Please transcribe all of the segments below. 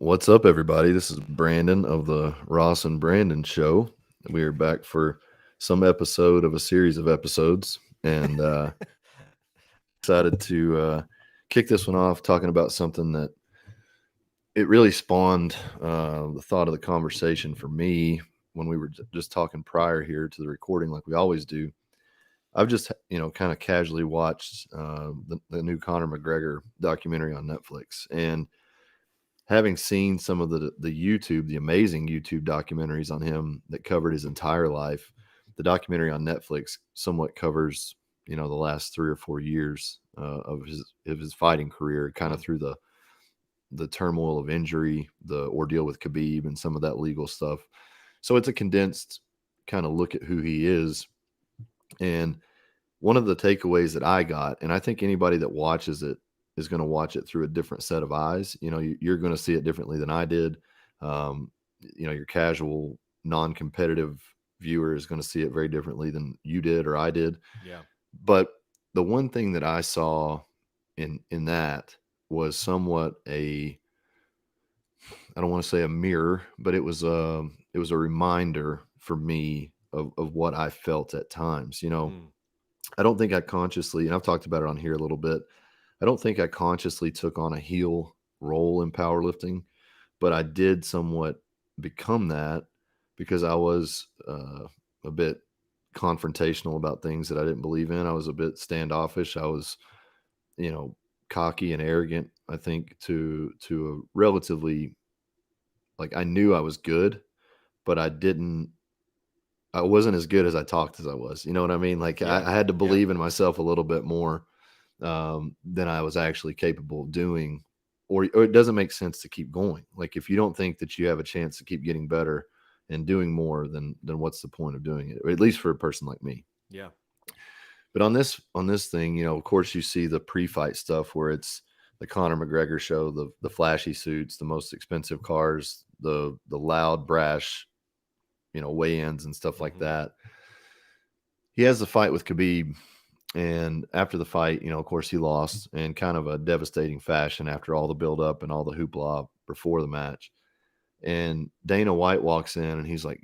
What's up, everybody? This is Brandon of the Ross and Brandon Show. We are back for some episode of a series of episodes, and excited to kick this one off talking about something that it really spawned the thought of the conversation for me when we were just talking prior here to the recording, like we always do. I've just kind of casually watched the new Conor McGregor documentary on Netflix, and having seen some of the amazing YouTube documentaries on him that covered his entire life, the documentary on Netflix somewhat covers the last 3 or 4 years of his fighting career, kind of through the turmoil of injury, the ordeal with Khabib, and some of that legal stuff. So it's a condensed kind of look at who he is. And one of the takeaways that I got, and I think anybody that watches it is going to watch it through a different set of eyes. You're going to see it differently than I did. Your casual, non-competitive viewer is going to see it very differently than you did or I did. Yeah. But the one thing that I saw in that was somewhat I don't want to say a mirror, but it was a reminder for me of what I felt at times. Mm. I don't think I consciously, and I've talked about it on here a little bit, I don't think I consciously took on a heel role in powerlifting, but I did somewhat become that because I was a bit confrontational about things that I didn't believe in. I was a bit standoffish. I was, you know, cocky and arrogant, I think, to a relatively, like, I knew I was good, but I wasn't as good as I talked as I was. You know what I mean? Like Yeah. I had to Yeah. believe in myself a little bit more than I was actually capable of doing, or it doesn't make sense to keep going. Like if you don't think that you have a chance to keep getting better and doing more, then what's the point of doing it? Or at least for a person like me. Yeah. But on this thing, of course, you see the pre-fight stuff where it's the Conor McGregor show, the flashy suits, the most expensive cars, the loud, brash, weigh-ins and stuff like Hmm. that. He has the fight with Khabib, and after the fight, of course, he lost in kind of a devastating fashion after all the build-up and all the hoopla before the match. And Dana White walks in and he's like,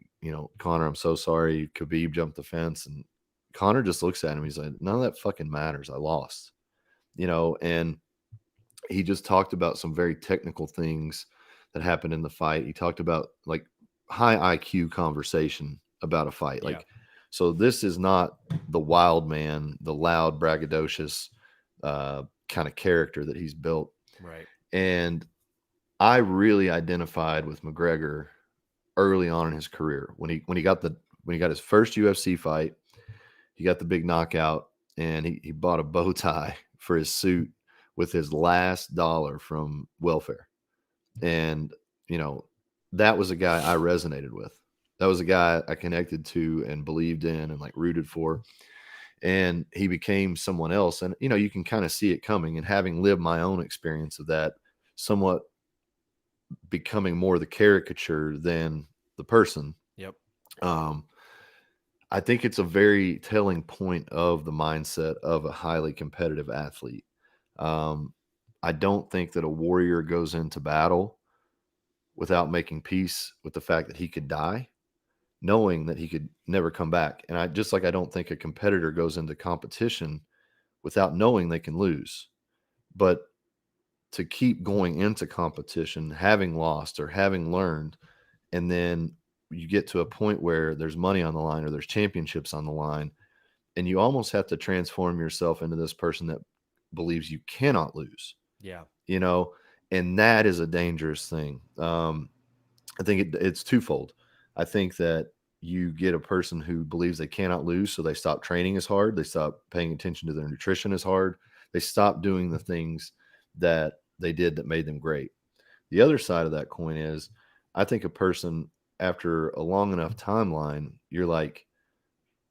Conor, I'm so sorry. Khabib jumped the fence, and Conor just looks at him. He's like, none of that fucking matters. I lost, and he just talked about some very technical things that happened in the fight. He talked about like high IQ conversation about a fight. Yeah. Like, so this is not the wild man, the loud, braggadocious kind of character that he's built. Right. And I really identified with McGregor early on in his career when he got his first UFC fight. He got the big knockout, and he bought a bow tie for his suit with his last dollar from welfare. And, you know, that was a guy I resonated with. That was a guy I connected to and believed in and like rooted for. And he became someone else. And, you can kind of see it coming. And having lived my own experience of that, somewhat becoming more the caricature than the person, Yep. um, I think it's a very telling point of the mindset of a highly competitive athlete. Um, I don't think that a warrior goes into battle without making peace with the fact that he could die, knowing that he could never come back. And I don't think a competitor goes into competition without knowing they can lose. But to keep going into competition, having lost or having learned, and then you get to a point where there's money on the line or there's championships on the line, and you almost have to transform yourself into this person that believes you cannot lose, Yeah. you know, and that is a dangerous thing. I think it's twofold. I think that you get a person who believes they cannot lose, so they stop training as hard, they stop paying attention to their nutrition as hard, they stop doing the things that they did that made them great. The other side of that coin is, I think a person after a long enough timeline, you're like,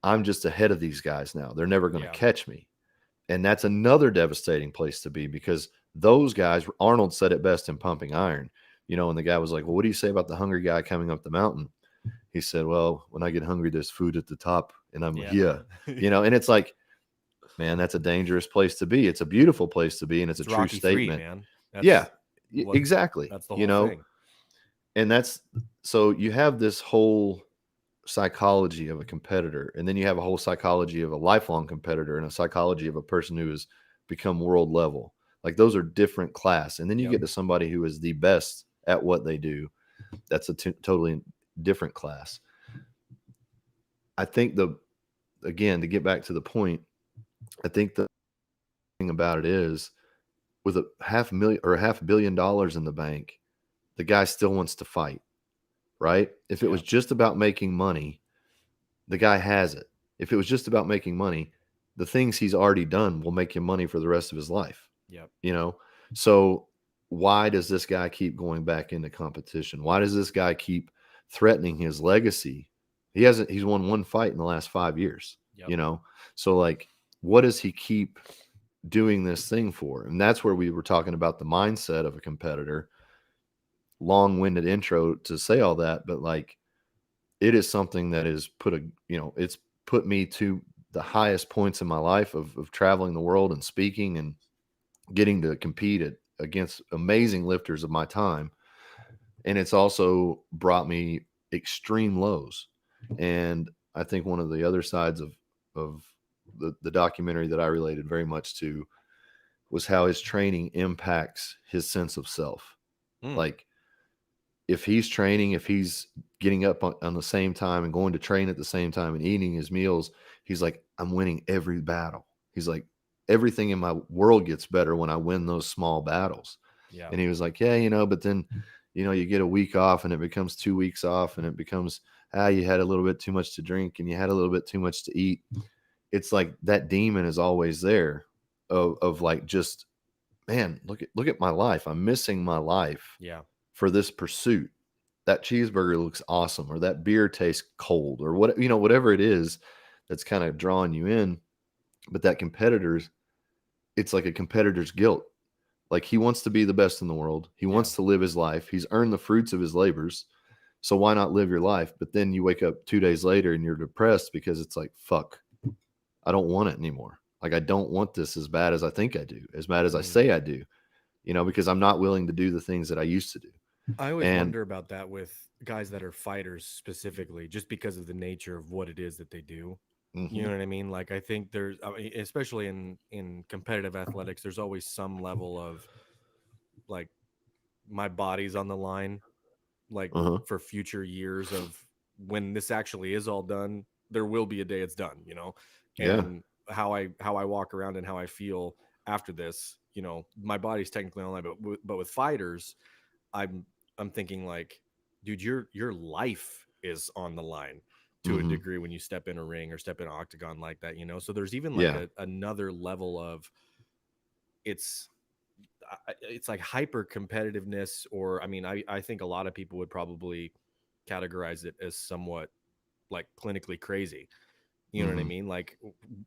I'm just ahead of these guys now. They're never going to Yeah. catch me. And that's another devastating place to be because those guys, Arnold said it best in Pumping Iron, and the guy was like, well, what do you say about the hungry guy coming up the mountain? He said, well, when I get hungry, there's food at the top and I'm Yeah. here, and it's like, man, that's a dangerous place to be. It's a beautiful place to be. And it's a It's true Rocky 3, statement. man. Yeah, That's what exactly. that's the whole thing. And that's so you have this whole psychology of a competitor, and then you have a whole psychology of a lifelong competitor and a psychology of a person who has become world level. Like those are different class. And then you Yep. get to somebody who is the best at what they do. That's a totally different class. I think the again, to get back to the point, I think the thing about it is with a half million or $500 million in the bank, the guy still wants to fight, right? If it was Yep. just about making money, the guy has it. If it was just about making money, the things he's already done will make him money for the rest of his life, Yep. you know? So why does this guy keep going back into competition? Why does this guy keep threatening his legacy? He's won one fight in the last 5 years, Yep. you know? So like, what does he keep doing this thing for? And that's where we were talking about the mindset of a competitor. Long-winded intro to say all that, but like it is something that is it's put me to the highest points in my life of traveling the world and speaking and getting to compete against amazing lifters of my time. And it's also brought me extreme lows. And I think one of the other sides of the documentary that I related very much to was how his training impacts his sense of self. Mm. Like if he's training, if he's getting up on the same time and going to train at the same time and eating his meals, he's like, I'm winning every battle. He's like, everything in my world gets better when I win those small battles. Yeah. And he was like, yeah, but then, you get a week off and it becomes 2 weeks off and it becomes, you had a little bit too much to drink and you had a little bit too much to eat. It's like that demon is always there of like, just, man, look at my life. I'm missing my life Yeah. for this pursuit. That cheeseburger looks awesome, or that beer tastes cold, or whatever it is that's kind of drawing you in. But that competitor's, it's like a competitor's guilt. Like he wants to be the best in the world. He Yeah. wants to live his life. He's earned the fruits of his labors. So why not live your life? But then you wake up 2 days later and you're depressed because it's like, fuck, I don't want it anymore. Like I don't want this as bad as I think I do, as bad as I Mm. say I do, because I'm not willing to do the things that I used to do. I always And wonder about that with guys that are fighters specifically, just because of the nature of what it is that they do. You mhm, know what I mean? Like I think there's, I mean, especially in competitive athletics, there's always some level of like my body's on the line, like uh-huh, for future years of when this actually is all done. There will be a day it's done, yeah, and how I walk around and how I feel after this, my body's technically on the line, but with fighters, I'm I'm thinking like, dude, your life is on the line to a mhm, degree when you step in a ring or step in an octagon like that, So there's even like yeah, another level of it's it's like hyper competitiveness, or I mean, I think a lot of people would probably categorize it as somewhat like clinically crazy. You know what I mhm, mean? Like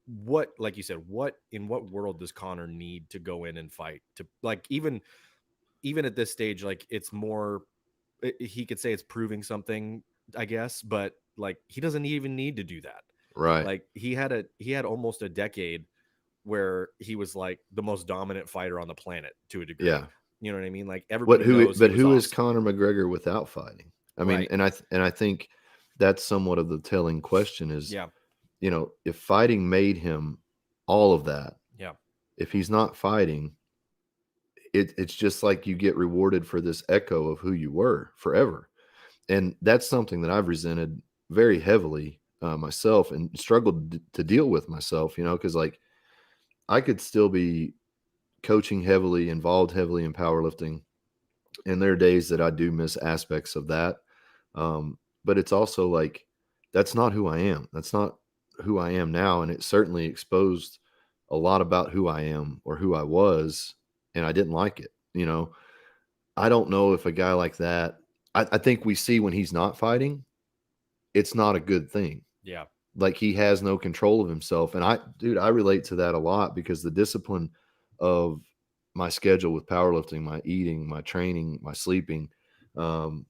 what, like you said, what in what world does Connor need to go in and fight to, like, even at this stage, like it's more, he could say it's proving something, I guess, but like he doesn't even need to do that. right, Like he had almost a decade where he was like the most dominant fighter on the planet to a degree. yeah. You know what I mean? Like everybody knows he But was who is awesome. Conor McGregor without fighting? I mean, Right. and I think that's somewhat of the telling question is, Yeah. if fighting made him all of that, Yeah. if he's not fighting, it's just like you get rewarded for this echo of who you were forever. And that's something that I've resented very heavily myself and struggled to deal with myself, because like I could still be coaching heavily, involved heavily in powerlifting. And there are days that I do miss aspects of that. But it's also like, that's not who I am. That's not who I am now. And it certainly exposed a lot about who I am or who I was. And I didn't like it. I don't know if a guy like that, I think we see when he's not fighting, it's not a good thing. Yeah. Like he has no control of himself. And I relate to that a lot because the discipline of my schedule with powerlifting, my eating, my training, my sleeping, um,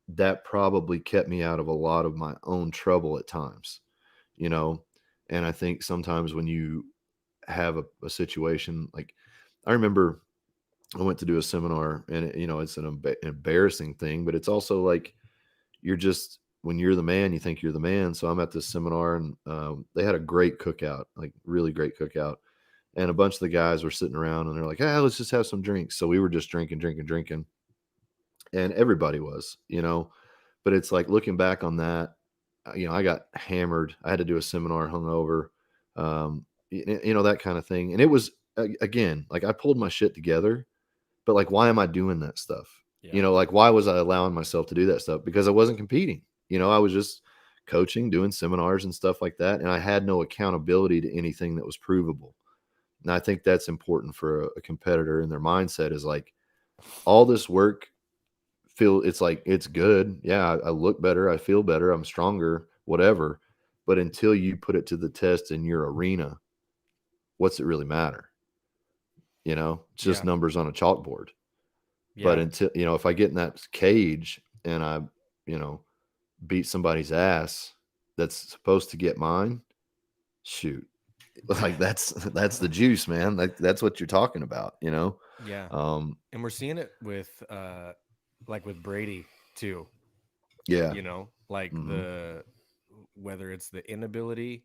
that probably kept me out of a lot of my own trouble at times, you know? And I think sometimes when you have a situation like, I remember I went to do a seminar, and it's an embarrassing thing, but it's also like you're just when you're the man, you think you're the man. So I'm at this seminar, and they had a great cookout, like really great cookout, and a bunch of the guys were sitting around, and they're like, "Ah, let's just have some drinks." So we were just drinking, drinking, drinking, and everybody was. But it's like looking back on that, I got hammered. I had to do a seminar hungover, that kind of thing, and it was again like I pulled my shit together, but like, why am I doing that stuff? Yeah. Like, why was I allowing myself to do that stuff? Because I wasn't competing. I was just coaching, doing seminars and stuff like that. And I had no accountability to anything that was provable. And I think that's important for a competitor, and their mindset is like, all this work, it's like, it's good. Yeah, I look better. I feel better. I'm stronger, whatever. But until you put it to the test in your arena, what's it really matter? It's just Yeah. numbers on a chalkboard. But Yeah. until, if I get in that cage and I, you know, beat somebody's ass that's supposed to get mine, shoot. Like that's the juice, man. That's what you're talking about. Yeah. Um, And we're seeing it with like with Brady too, yeah. like Hmm. the whether it's the inability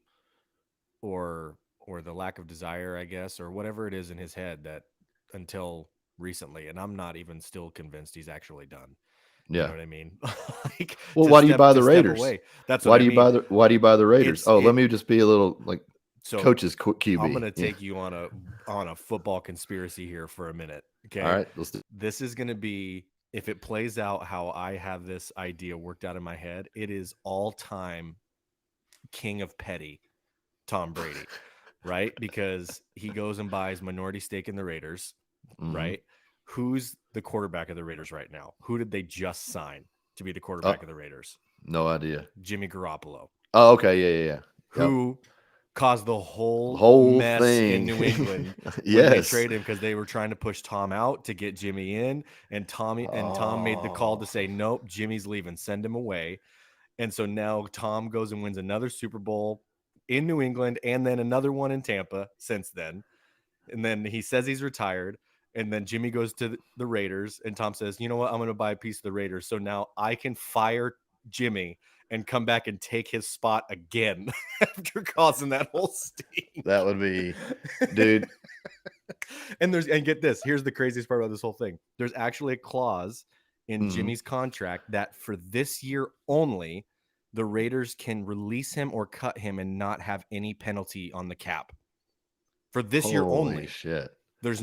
or the lack of desire, I guess, or whatever it is in his head that until recently, and I'm not even still convinced he's actually done. You know Yeah. what I mean? Like Well, why do you buy to the step Raiders? away. That's what I mean. Why do you buy the Raiders? It's Oh, let it me just be a little like so coach's I'm QB. gonna Yeah. take you on a football conspiracy here for a minute. All Okay. right. Let's do. This is gonna be if it plays out how I have this idea worked out in my head, it is all time king of petty Tom Brady, right? Because he goes and buys minority stake in the Raiders, Mm-hmm. right? Who's the quarterback of the Raiders right now? Who did they just sign to be the quarterback Oh, of the Raiders? no idea. Jimmy Garoppolo, Oh, okay. Yeah, yeah, yeah. Yep. who caused the The whole whole mess in thing. New England when they Yes. traded him because they were trying to push Tom out to get Jimmy in, and Tom made the call to Oh. say nope, Jimmy's leaving, send him away. And so now Tom goes and wins another Super Bowl in New England and then another one in Tampa since then. And then he says he's retired. And then Jimmy goes to the Raiders, and Tom says, "You know what? I'm going to buy a piece of the Raiders. So now I can fire Jimmy and come back and take his spot again after causing that whole stink." That would be, dude. And get this, here's the craziest part about this whole thing. There's actually a clause in Mhm. Jimmy's contract that for this year only, the Raiders can release him or cut him and not have any penalty on the cap. For this year Holy only. shit. Such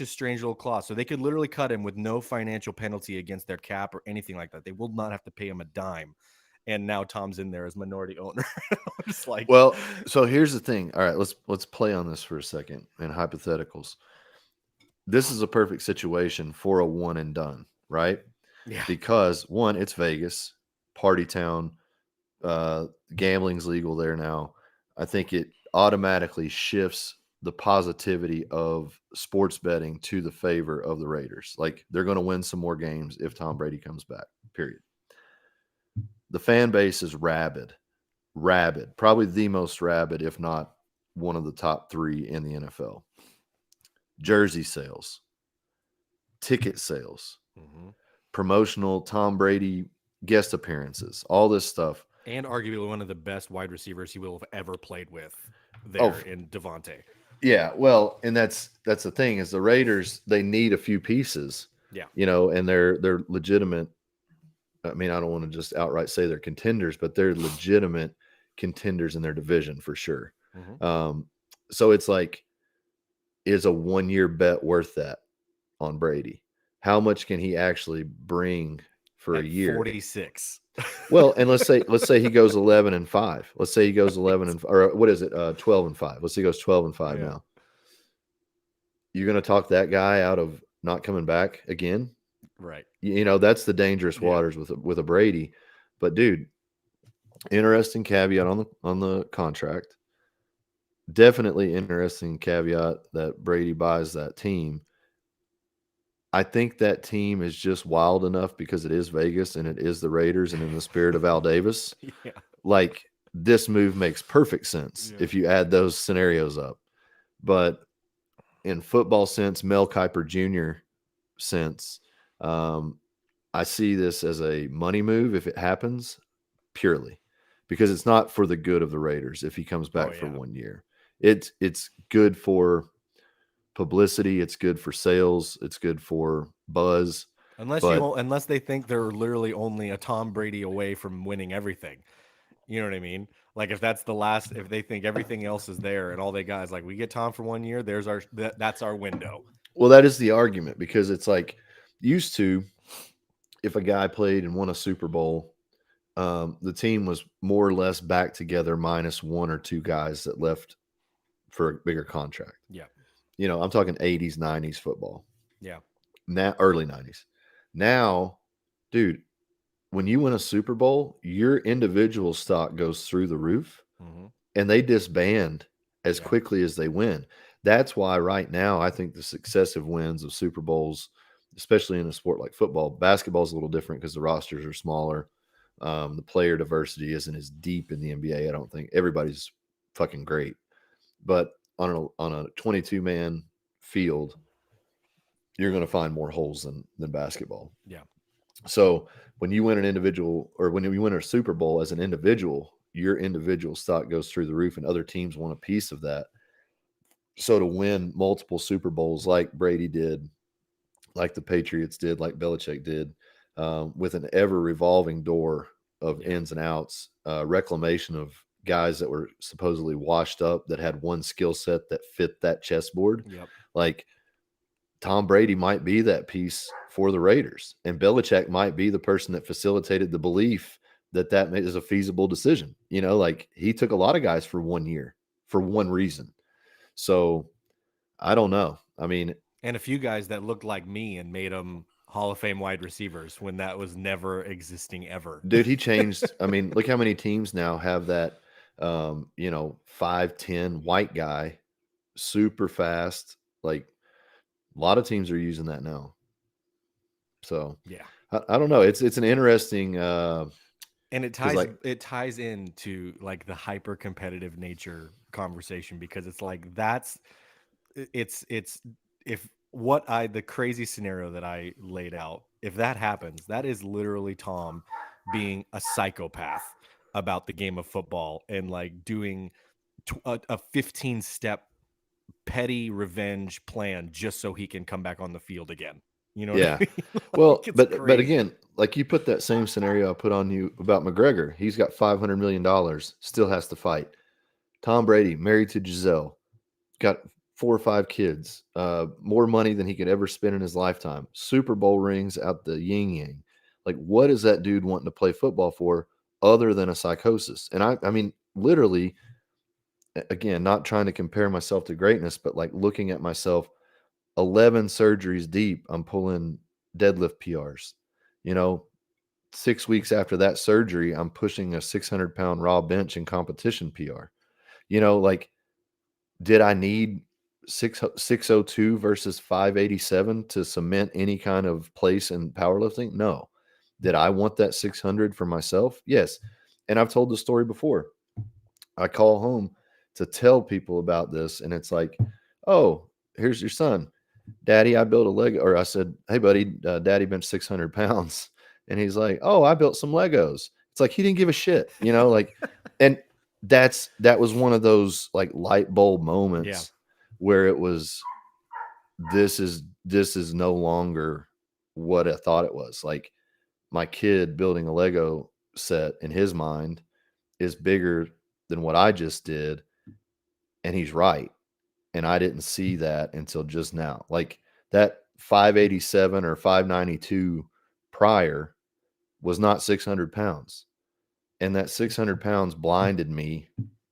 a strange little clause. So they could literally cut him with no financial penalty against their cap or anything like that. They will not have to pay him a dime. And now Tom's in there as minority owner. I'm just like, Well, so here's the thing. All right, let's play on this for a second in hypotheticals. This is a perfect situation for a one and done, right? yeah, Because one, it's Vegas, party town, gambling's legal there now. I think it automatically shifts the positivity of sports betting to the favor of the Raiders. Like they're going to win some more games if Tom Brady comes back. Period. The fan base is rabid, probably the most rabid, if not one of the top three in the NFL. Jersey sales, ticket sales, mm-hmm. promotional Tom Brady guest appearances, all this stuff. And arguably one of the best wide receivers he will have ever played with Oh, there in Devontae. yeah. Well, and that's the thing is the Raiders, they need a few pieces, Yeah. and they're legitimate. I mean, I don't want to just outright say they're contenders, but they're legitimate contenders in their division for sure. Mm-hmm. So it's like, is a 1 year bet worth that on Brady? How much can he actually bring for a At year? 46. Well, and let's say he goes 11-5. Let's say he goes 11 and or what is it? 12-5. Let's say he goes 12-5 Yeah. now. You're going to talk that guy out of not coming back again? Right. That's the dangerous Yeah. waters with a Brady. But dude, interesting caveat on the contract. Definitely interesting caveat that Brady buys that team. I think that team is just wild enough because it is Vegas and it is the Raiders and in the spirit of Al Davis. Yeah. Like this move makes perfect sense Yeah. if you add those scenarios up. But in football sense, Mel Kiper Jr. sense, um, I see this as a money move if it happens purely because it's not for the good of the Raiders if he comes Oh back for yeah. 1 year. It's good for publicity, it's good for sales, it's good for buzz, but Unless they think they're literally only a Tom Brady away from winning everything. You know what I mean? Like if that's the last, if they think everything else is there and all they got is like, we get Tom for 1 year, there's that's our window. well, that is the argument because it's like used to if a guy played and won a Super Bowl, the team was more or less back together minus one or two guys that left for a bigger contract. Yeah. I'm talking 80s, 90s football. Yeah. Now early 90s. Now, dude, when you win a Super Bowl, your individual stock goes through the roof Mm-hmm. and they disband as Yeah. quickly as they win. That's why right now I think the successive wins of Super Bowls, especially in a sport like football, basketball is a little different because the rosters are smaller. The player diversity isn't as deep in the NBA. I don't think everybody's fucking great, but on a 22-man field, you're going to find more holes than basketball. Yeah. So when you win an individual or when you win a Super Bowl as an individual, your individual stock goes through the roof and other teams want a piece of that. So to win multiple Super Bowls like Brady did, like the Patriots did, like Belichick did, with an ever revolving door of Yeah. ins and outs, reclamation of guys that were supposedly washed up that had one skill set that fit that chessboard. Yep. Like Tom Brady might be that piece for the Raiders, and Belichick might be the person that facilitated the belief that that is a feasible decision. Like he took a lot of guys for 1 year for one reason. So I don't know. I mean, And a few guys that looked like me and made them Hall of Fame wide receivers when that was never existing ever. dude, he changed. I mean, look how many teams now have that, 5'10" white guy, super fast. Like a lot of teams are using that now. So Yeah. I don't know. It's an interesting And because like it ties into like the hyper competitive nature conversation because it's like that's it's if what I the crazy scenario that I laid out, if that happens, that is literally Tom being a psychopath about the game of football and like doing a 15 step petty revenge plan just so he can come back on the field again. You know what I yeah. mean? Like Well, it's but crazy. again, like you put that same scenario I put on you about McGregor. He's got $500 million, still has to fight. Tom Brady, married to Giselle, got 4 or 5 kids, more money than he could ever spend in his lifetime. Super Bowl rings out the yin yang. Like, what is that dude wanting to play football for other than a psychosis? And I mean, literally, again, not trying to compare myself to greatness, but like looking at myself 11 surgeries deep, I'm pulling deadlift PRs. You know, 6 weeks after that surgery, I'm pushing a 600-pound raw bench in competition PR. Like, did I need 602 versus 587 to cement any kind of place in powerlifting? No. Did I want that 600 for myself? Yes. And I've told the story before. I call home to tell people about this, and it's like, oh, here's your son. Daddy, I built a Lego. Or I said, hey, buddy, Daddy benched 600 pounds. And he's like, oh, I built some Legos. It's like he didn't give a shit, like, and that was one of those like light bulb Yeah. moments where it was this is no longer what I thought it was. Like my kid building a Lego set in his mind is bigger than what I just did, and he's right. And I didn't see that until just now. Like that 587 or 592 prior was not 600 pounds. And that 600 pounds blinded me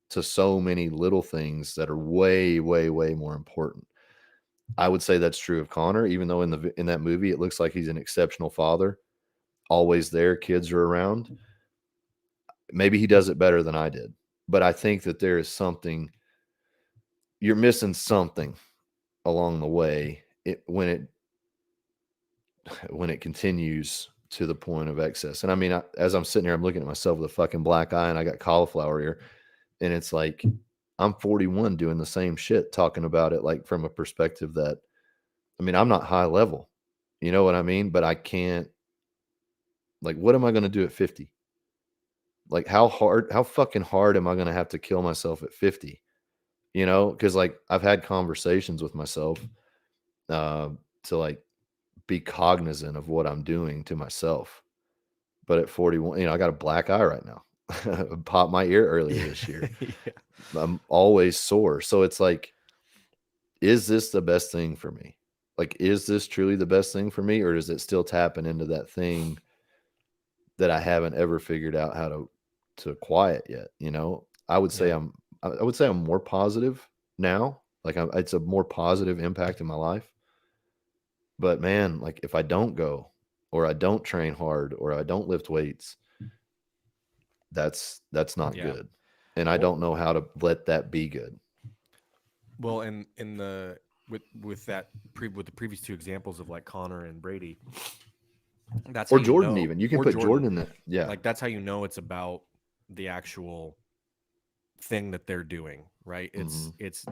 to so many little things that are way, way, way more important. I would say that's true of Connor, even though in that movie it looks like he's an exceptional father, always there, kids are around. Maybe he does it better than I did, but I think that there is something you're missing something along the way when it continues to the point of excess. And I mean, as I'm sitting here, I'm looking at myself with a fucking black eye, and I got cauliflower ear, and it's like I'm 41 doing the same shit, talking about it like from a perspective that, I mean, I'm not high level, you know what I mean? But I can't, like, what am I going to do at 50? Like, how fucking hard am I going to have to kill myself at 50? You know, because like I've had conversations with myself uh, to like be cognizant of what I'm doing to myself. But at 41, you know, I got a black eye right now. Popped my ear earlier Yeah. this year. Yeah. I'm always sore. So it's like, is this the best thing for me? Like, is this truly the best thing for me? Or is it still tapping into that thing that I haven't ever figured out how to quiet yet? You know, Yeah. I would say I'm more positive now. Like it's a more positive impact in my life. But man, like if I don't go or I don't train hard or I don't lift weights, that's not Yeah. good. And I Well, don't know how to let that be good. well, and in the with that with the previous two examples of like Connor and Brady, that's how Or you Jordan know, even. You can or put Jordan, Jordan in that. Yeah. like that's how you know it's about the actual thing that they're doing, right? Mhm. It's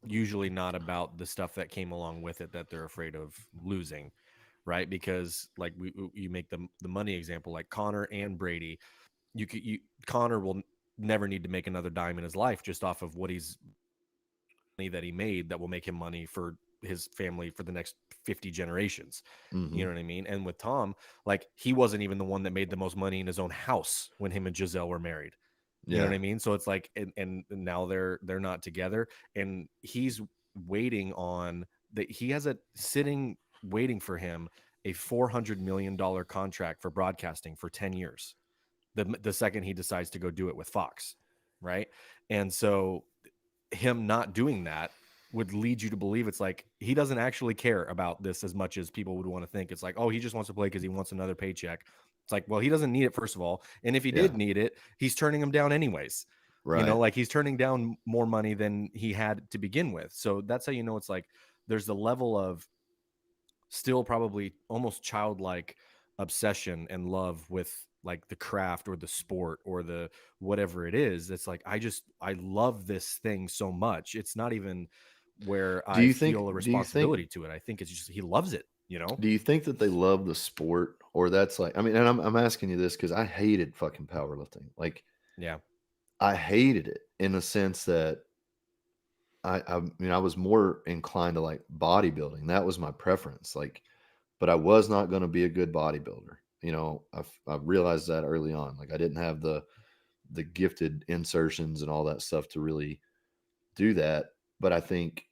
usually not about the stuff that came along with it that they're afraid of losing, right? Because like you make the money example, like Connor and Brady, you Connor will never need to make another dime in his life just off of what he's money that he made that will make him money for his family for the next 50 generations. You Mhm. know what I mean? And with Tom, like he wasn't even the one that made the most money in his own house when him and Giselle were married. You know Yeah. what I mean? So it's like, and now they're not together, and he's waiting on that. He has a sitting waiting for him a $400 million contract for broadcasting for 10 years. The second he decides to go do it with Fox, right? And so him not doing that would lead you to believe it's like he doesn't actually care about this as much as people would want to think. It's like, oh, he just wants to play because he wants another paycheck. It's like, well, he doesn't need it, first of all. And if he Yeah. did need it, he's turning him down anyways. You know, Right. like he's turning down more money than he had to begin with. So that's how you know it's like there's the level of still probably almost childlike obsession and love with like the craft or the sport or the whatever it is. It's like I love this thing so much. It's not even where Do I you think feel a do you think responsibility to it. I think it's just he loves it, you know? do you think that they love the sport, or that's like, I mean, and I'm asking you this cuz I hated fucking powerlifting. Like Yeah. I hated it in the sense that I mean, I was more inclined to like bodybuilding. That was my preference. Like, but I was not going to be a good bodybuilder. You know, I realized that early on. Like, I didn't have the gifted insertions and all that stuff to really do that. But I think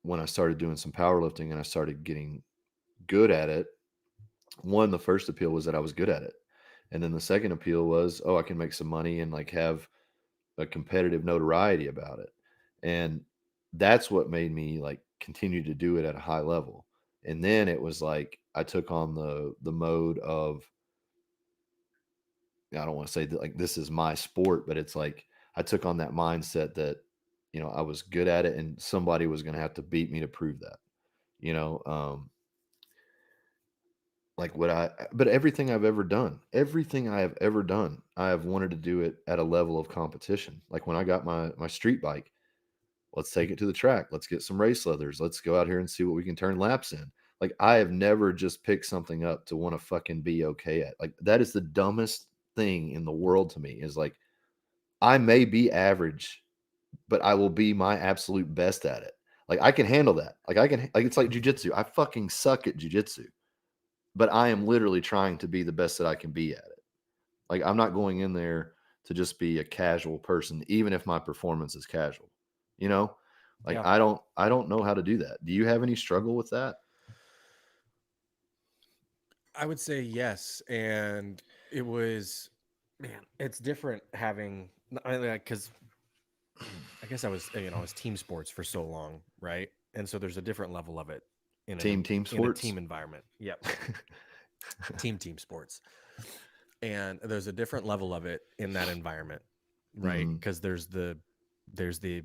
when I started doing some powerlifting and I started getting good at it, one, the first appeal was that I was good at it, and then the second appeal was, oh, I can make some money and like have a competitive notoriety about it. And that's what made me like continue to do it at a high level. And then it was like I took on the mode of, I don't want to say that like this is my sport, but it's like I took on that mindset that, you know, I was good at it and somebody was going to have to beat me to prove that. You know, like what I but everything I have ever done, I have wanted to do it at a level of competition. Like when I got my street bike, let's take it to the track. Let's get some race leathers. Let's go out here and see what we can turn laps in. Like I have never just picked something up to want to fucking be okay at. Like that is the dumbest thing in the world to me is like I may be average, but I will be my absolute best at it. Like I can handle that. Like I can like it's like jujitsu. I fucking suck at jujitsu, but I am literally trying to be the best that I can be at it. Like I'm not going in there to just be a casual person, even if my performance is casual. You know, like Yeah. I don't know how to do that. Do you have any struggle with that? I would say yes. And it was, man, it's different having, because I guess I was, I was team sports for so long, right? And so there's a different level of it in Team in a sports. team environment. Yep. Team sports. And there's a different level of it in that environment, right? Hmm. Because there's the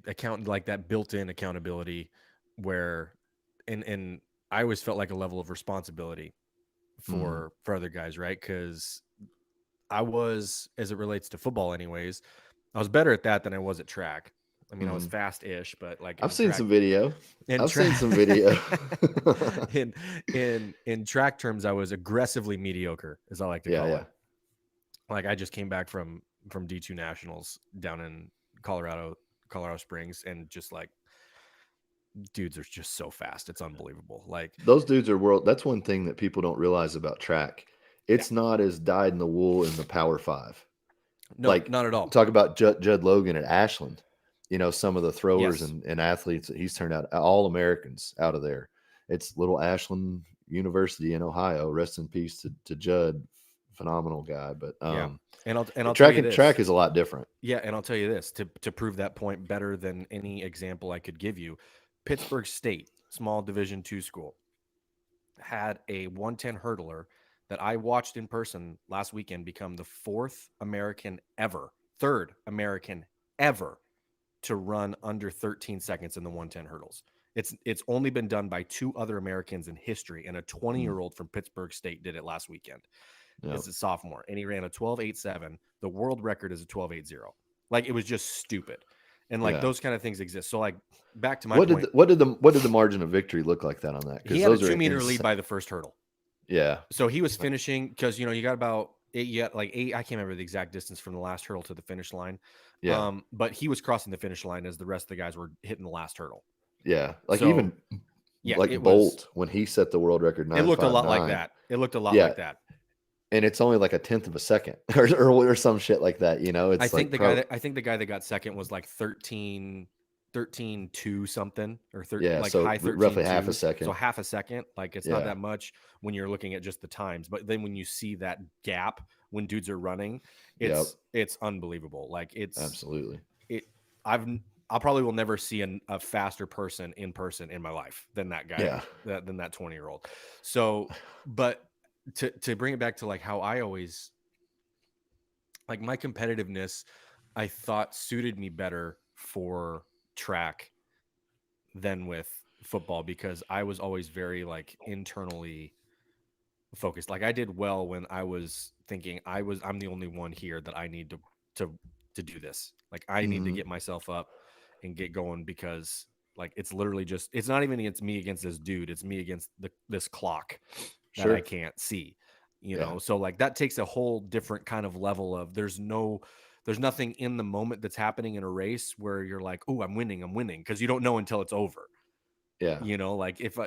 account, like that built-in accountability where and I always felt like a level of responsibility Hmm. for other guys, right? Because I was, as it relates to football anyways, I was better at that than I was at track. I mean, I was Mhm. fast-ish, but like I've in seen track, some video. in I've seen track, some video. in track terms, I was aggressively mediocre, as I like to Yeah, call yeah. it. Like I just came back from D2 nationals down in Colorado Springs, and just like dudes are just so fast, it's unbelievable. Like Those dudes are world. That's one thing that people don't realize about track. yeah, It's not as dyed in the wool in the Power Five. no, Like, not at all. talk about Judd Logan at Ashland. Some of the throwers Yes, and athletes that he's turned out, all Americans out of there. It's little Ashland University in Ohio. Rest in peace to Judd. Phenomenal guy. But yeah, and I'll tell track you and this. track is a lot different. Yeah, and I'll tell you this to prove that point better than any example I could give you. Pittsburgh State, small Division II school, had a 110 hurdler that I watched in person last weekend become the third American ever to run under 13 seconds in the 110 hurdles. It's only been done by two other Americans in history, and a 20-year-old from Pittsburgh State did it last weekend. Yeah, As a sophomore, and he ran a 12.87. The world record is a 12.80. Like it was just stupid, and like yeah. those kind of things exist. So like back to my What did point, the margin of victory look like that on that? he Because had a those are 2 meter lead insane. by the first hurdle. Yeah, So he was finishing because you got about eight, you got like eight. I can't remember the exact distance from the last hurdle to the finish line. yeah, But he was crossing the finish line as the rest of the guys were hitting the last hurdle. yeah. Like So even yeah, like it was. Bolt when he set the world record It looked a lot like 959. that. It looked a lot Yeah, like that. and it's only like a tenth of a second or some shit like that. It's like I think the guy that got second was like 13 2 something, or yeah, like so high 13 roughly half a 2. So second. half a second. Like it's not Yeah, that much when you're looking at just the times, but then when you see that gap when dudes are running, yep, it's unbelievable. Like absolutely. it I've I probably will never see a faster person in person in my life than that guy, Yeah, than that 20-year-old. So, but to bring it back to like how I always, like my competitiveness, I thought suited me better for track than with football, because I was always very like internally focused. Like I did well when I was thinking I'm the only one here that I need to to do this. Like I need to hmm, get myself up and get going, because like it's literally just, it's not even against me against this dude, it's me against this clock that I sure. can't see. Yeah, So like that takes a whole different kind of level of, there's nothing in the moment that's happening in a race where you're like, oh, I'm winning, because you don't know until it's over. yeah, Like if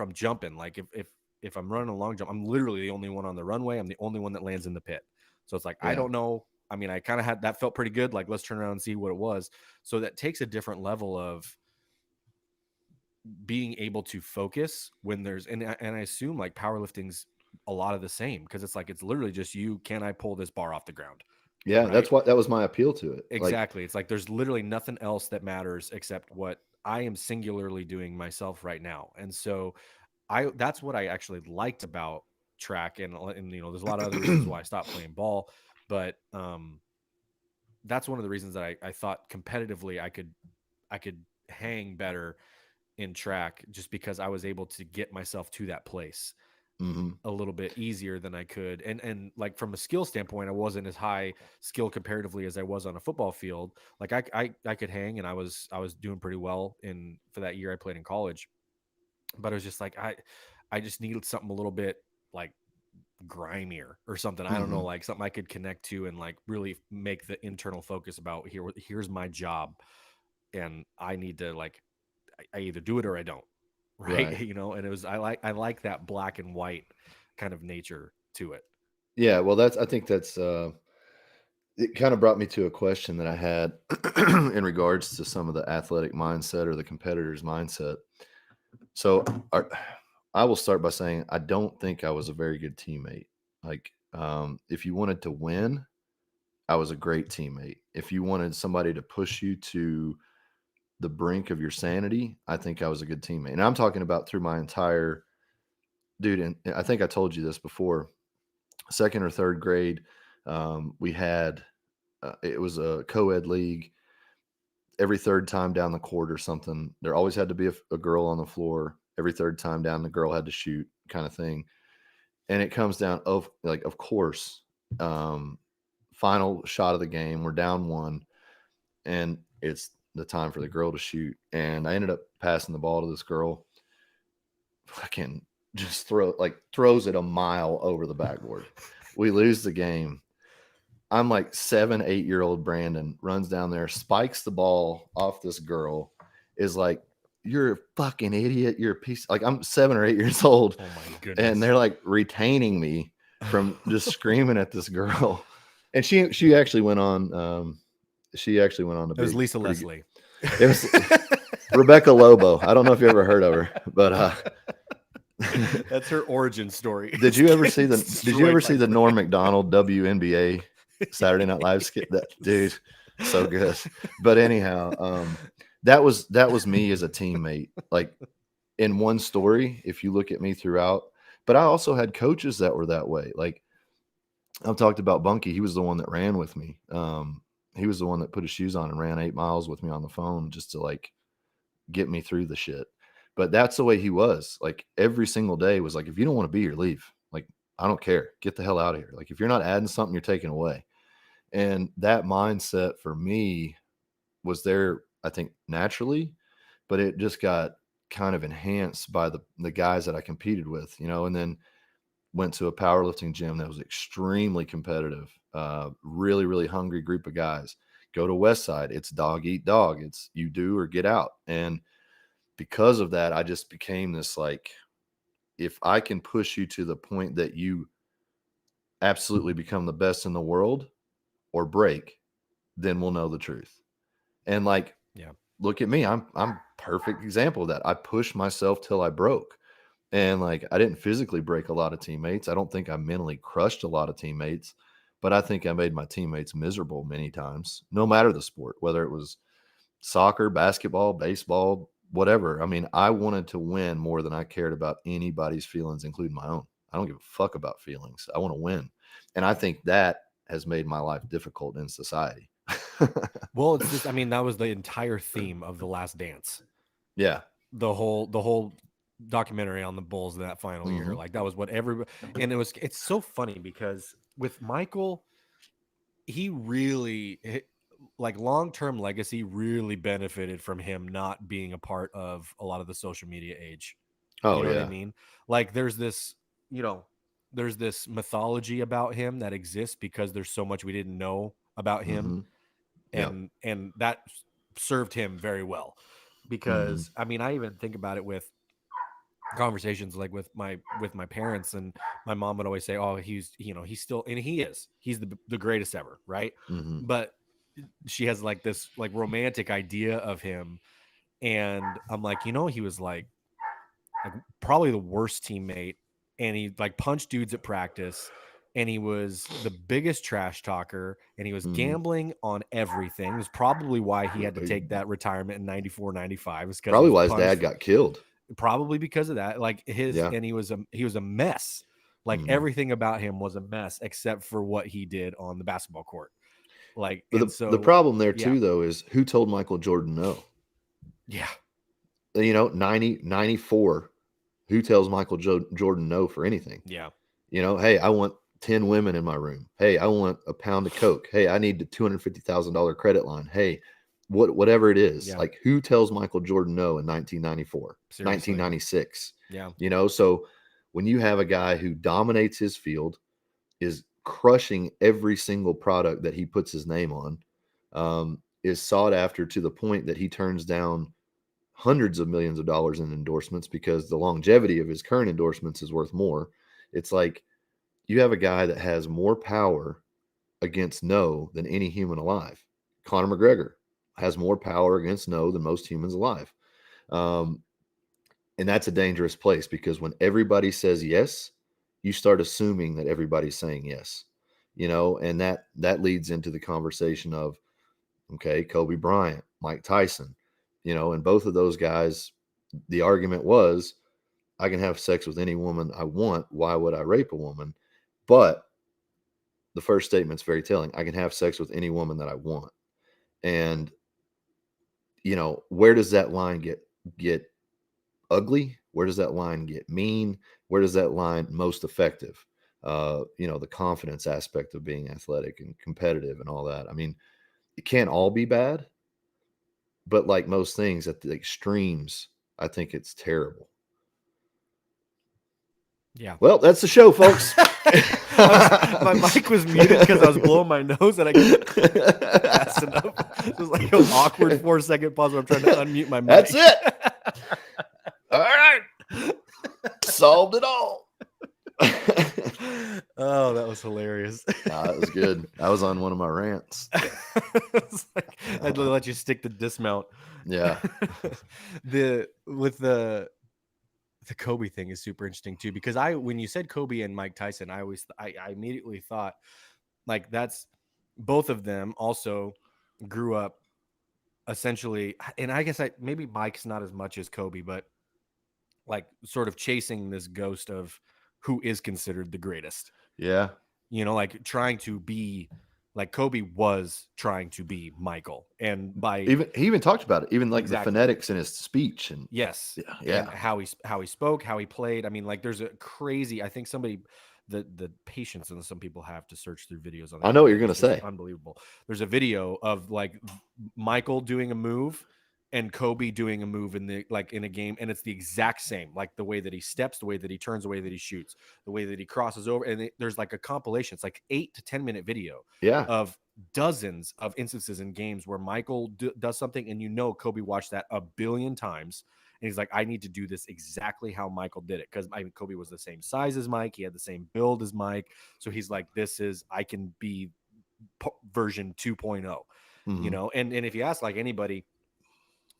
I'm jumping, like if I'm running a long jump, I'm literally the only one on the runway. I'm the only one that lands in the pit. So it's like, I yeah, don't know. I mean, I kind of had that, felt pretty good. Like, let's turn around and see what it was. So that takes a different level of being able to focus when there's, and I assume like powerlifting's a lot of the same, because it's like, it's literally just you, can I pull this bar off the ground? yeah. Right. That's what that was my appeal to it. Like, Exactly. It's like there's literally nothing else that matters except what I am singularly doing myself right now. And so that's what I actually liked about track, and there's a lot of other reasons why I stopped playing ball, but that's one of the reasons that I thought competitively I could hang better in track, just because I was able to get myself to that place hmm, a little bit easier than I could. And like from a skill standpoint, I wasn't as high skill comparatively as I was on a football field. Like I could hang, and I was doing pretty well for that year I played in college. But it was just like I just needed something a little bit like grimier or something. I don't know, hmm, like something I could connect to and like really make the internal focus about, here's my job, and I need to like, I either do it or I don't. Right. right. And it was, I like that black and white kind of nature to it. Yeah. Well, I think that's it. Kind of brought me to a question that I had in regards to some of the athletic mindset or the competitor's mindset. So, I will start by saying I don't think I was a very good teammate. Like, if you wanted to win, I was a great teammate. If you wanted somebody to push you to the brink of your sanity, I think I was a good teammate. And I'm talking about through my entire dude. And I think I told you this before. Second or third grade, we had it was a co-ed league. Every third time down the court or something, there always had to be a girl on the floor. Every third time down, the girl had to shoot, kind of thing. And it comes down of course, um, final shot of the game. We're down one, and it's the time for the girl to shoot, and I ended up passing the ball to this girl. Fucking just throws it a mile over the backboard. We lose the game. I'm like 7, 8-year-old Brandon runs down there, spikes the ball off this girl, is like, "You're a fucking idiot. You're a piece." Like, I'm 7 or 8 years old. Oh my And goodness. they're like retaining me from just screaming at this girl. And she actually went on. She actually went on to It was be Lisa pretty Leslie. It was Rebecca Lobo. I don't know if you ever heard of her, but that's her origin story. Did you ever see the Norm Macdonald WNBA Saturday Night Live skit? That dude, so good. But anyhow, that was me as a teammate. Like, in one story, if you look at me throughout, but I also had coaches that were that way. Like, I've talked about Bunky. He was the one that ran with me. He was the one that put his shoes on and ran 8 miles with me on the phone just to like get me through the shit. But that's the way he was. Like, every single day was like, if you don't want to be here, leave. Like, I don't care. Get the hell out of here. Like, if you're not adding something, you're taking away. And that mindset for me was there, I think, naturally, but it just got kind of enhanced by the guys that I competed with, and then went to a powerlifting gym that was extremely competitive, really, really hungry group of guys. Go to Westside, it's dog eat dog. It's you do or get out. And because of that, I just became this, like, if I can push you to the point that you absolutely become the best in the world or break, then we'll know the truth. And like, Yeah. look at me. I'm perfect example of that. I pushed myself till I broke. And like, I didn't physically break a lot of teammates. I don't think I mentally crushed a lot of teammates, but I think I made my teammates miserable many times, no matter the sport, whether it was soccer, basketball, baseball, whatever. I mean, I wanted to win more than I cared about anybody's feelings, including my own. I don't give a fuck about feelings. I want to win. And I think that has made my life difficult in society. Well, it's just, I mean, that was the entire theme of The Last Dance. Yeah. The whole documentary on the Bulls in that final year. Like, that was what everybody, and it's so funny because with Michael, he really, like, long-term legacy really benefited from him not being a part of a lot of the social media age. Oh, You know what I yeah. mean? Like, there's this, there's this mythology about him that exists because there's so much we didn't know about him, Yep. and that served him very well. Because I mean, I even think about it with conversations like with my parents, and my mom would always say, "Oh, he's he's still," and he's the greatest ever, right? But she has like this like romantic idea of him, and I'm like, he was like probably the worst teammate, and he like punched dudes at practice, and he was the biggest trash talker, and he was gambling on everything. It was probably why he had to take that retirement in 94, 95, is because he Probably was why his punched. dad got killed. Probably because of that. Like, Yeah. and he was a mess. Like, everything about him was a mess except for what he did on the basketball court. Like, But and the so problem there yeah, too, though, is who told Michael Jordan no? yeah, 90, 94. Who tells Michael Jordan no for anything? yeah, Hey, I want 10 women in my room. Hey, I want a pound of Coke. Hey, I need the $250,000 credit line. Hey, whatever it is. yeah. Like, who tells Michael Jordan no in 1994, Seriously. 1996? Yeah. So when you have a guy who dominates his field, is crushing every single product that he puts his name on, is sought after to the point that he turns down hundreds of millions of dollars in endorsements because the longevity of his current endorsements is worth more. It's like, you have a guy that has more power against no than any human alive. Conor McGregor has more power against no than most humans alive. Um, and that's a dangerous place because when everybody says yes, you start assuming that everybody's saying yes, and that leads into the conversation of, okay, Kobe Bryant, Mike Tyson, and both of those guys, the argument was, I can have sex with any woman I want. Why would I rape a woman? But the first statement's very telling. I can have sex with any woman that I want. And, where does that line get ugly? Where does that line get mean? Where does that line most effective? The confidence aspect of being athletic and competitive and all that. I mean, it can't all be bad, but like most things at the extremes, I think it's terrible. Yeah. Well, that's the show, folks. My mic was muted because I was blowing my nose and I couldn't fast enough. It was like an awkward 4-second pause where I'm trying to unmute my mic. That's it. All right. Solved it all. Oh, that was hilarious. That was good. I was on one of my rants. Like, I'd let you stick the dismount. Yeah. The Kobe thing is super interesting too, because when you said Kobe and Mike Tyson, I immediately thought like that's both of them also grew up essentially, and I guess maybe Mike's not as much as Kobe, but like sort of chasing this ghost of who is considered the greatest. Yeah. Like trying to be like Kobe was trying to be Michael, and He even talked about it, even like exactly. the phonetics in his speech and yes, yeah. and how he spoke, how he played. I mean, like there's a crazy. I think somebody the patience that some people have to search through videos on the I know what internet you're gonna is just say. unbelievable. There's a video of like Michael doing a move and Kobe doing a move in a game, and it's the exact same, like the way that he steps, the way that he turns, the way that he shoots, the way that he crosses over, and there's like a compilation. It's like 8 to 10 minute video Yeah. of dozens of instances in games where Michael does something, and Kobe watched that a billion times, and he's like, I need to do this exactly how Michael did it, because Kobe was the same size as Mike, he had the same build as Mike, so he's like, I can be version 2.0, Mm-hmm. and if you ask like anybody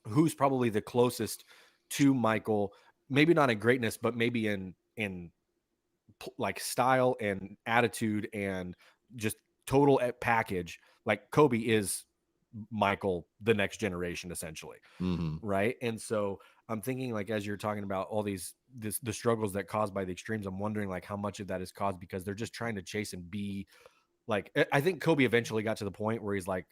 who's probably the closest to Michael, maybe not in greatness, but maybe in like style and attitude and just total package, like Kobe is Michael the next generation essentially. Mm-hmm. Right. And so I'm thinking, like, as you're talking about all the struggles that caused by the extremes, I'm wondering like how much of that is caused because they're just trying to chase and be like, I think Kobe eventually got to the point where he's like,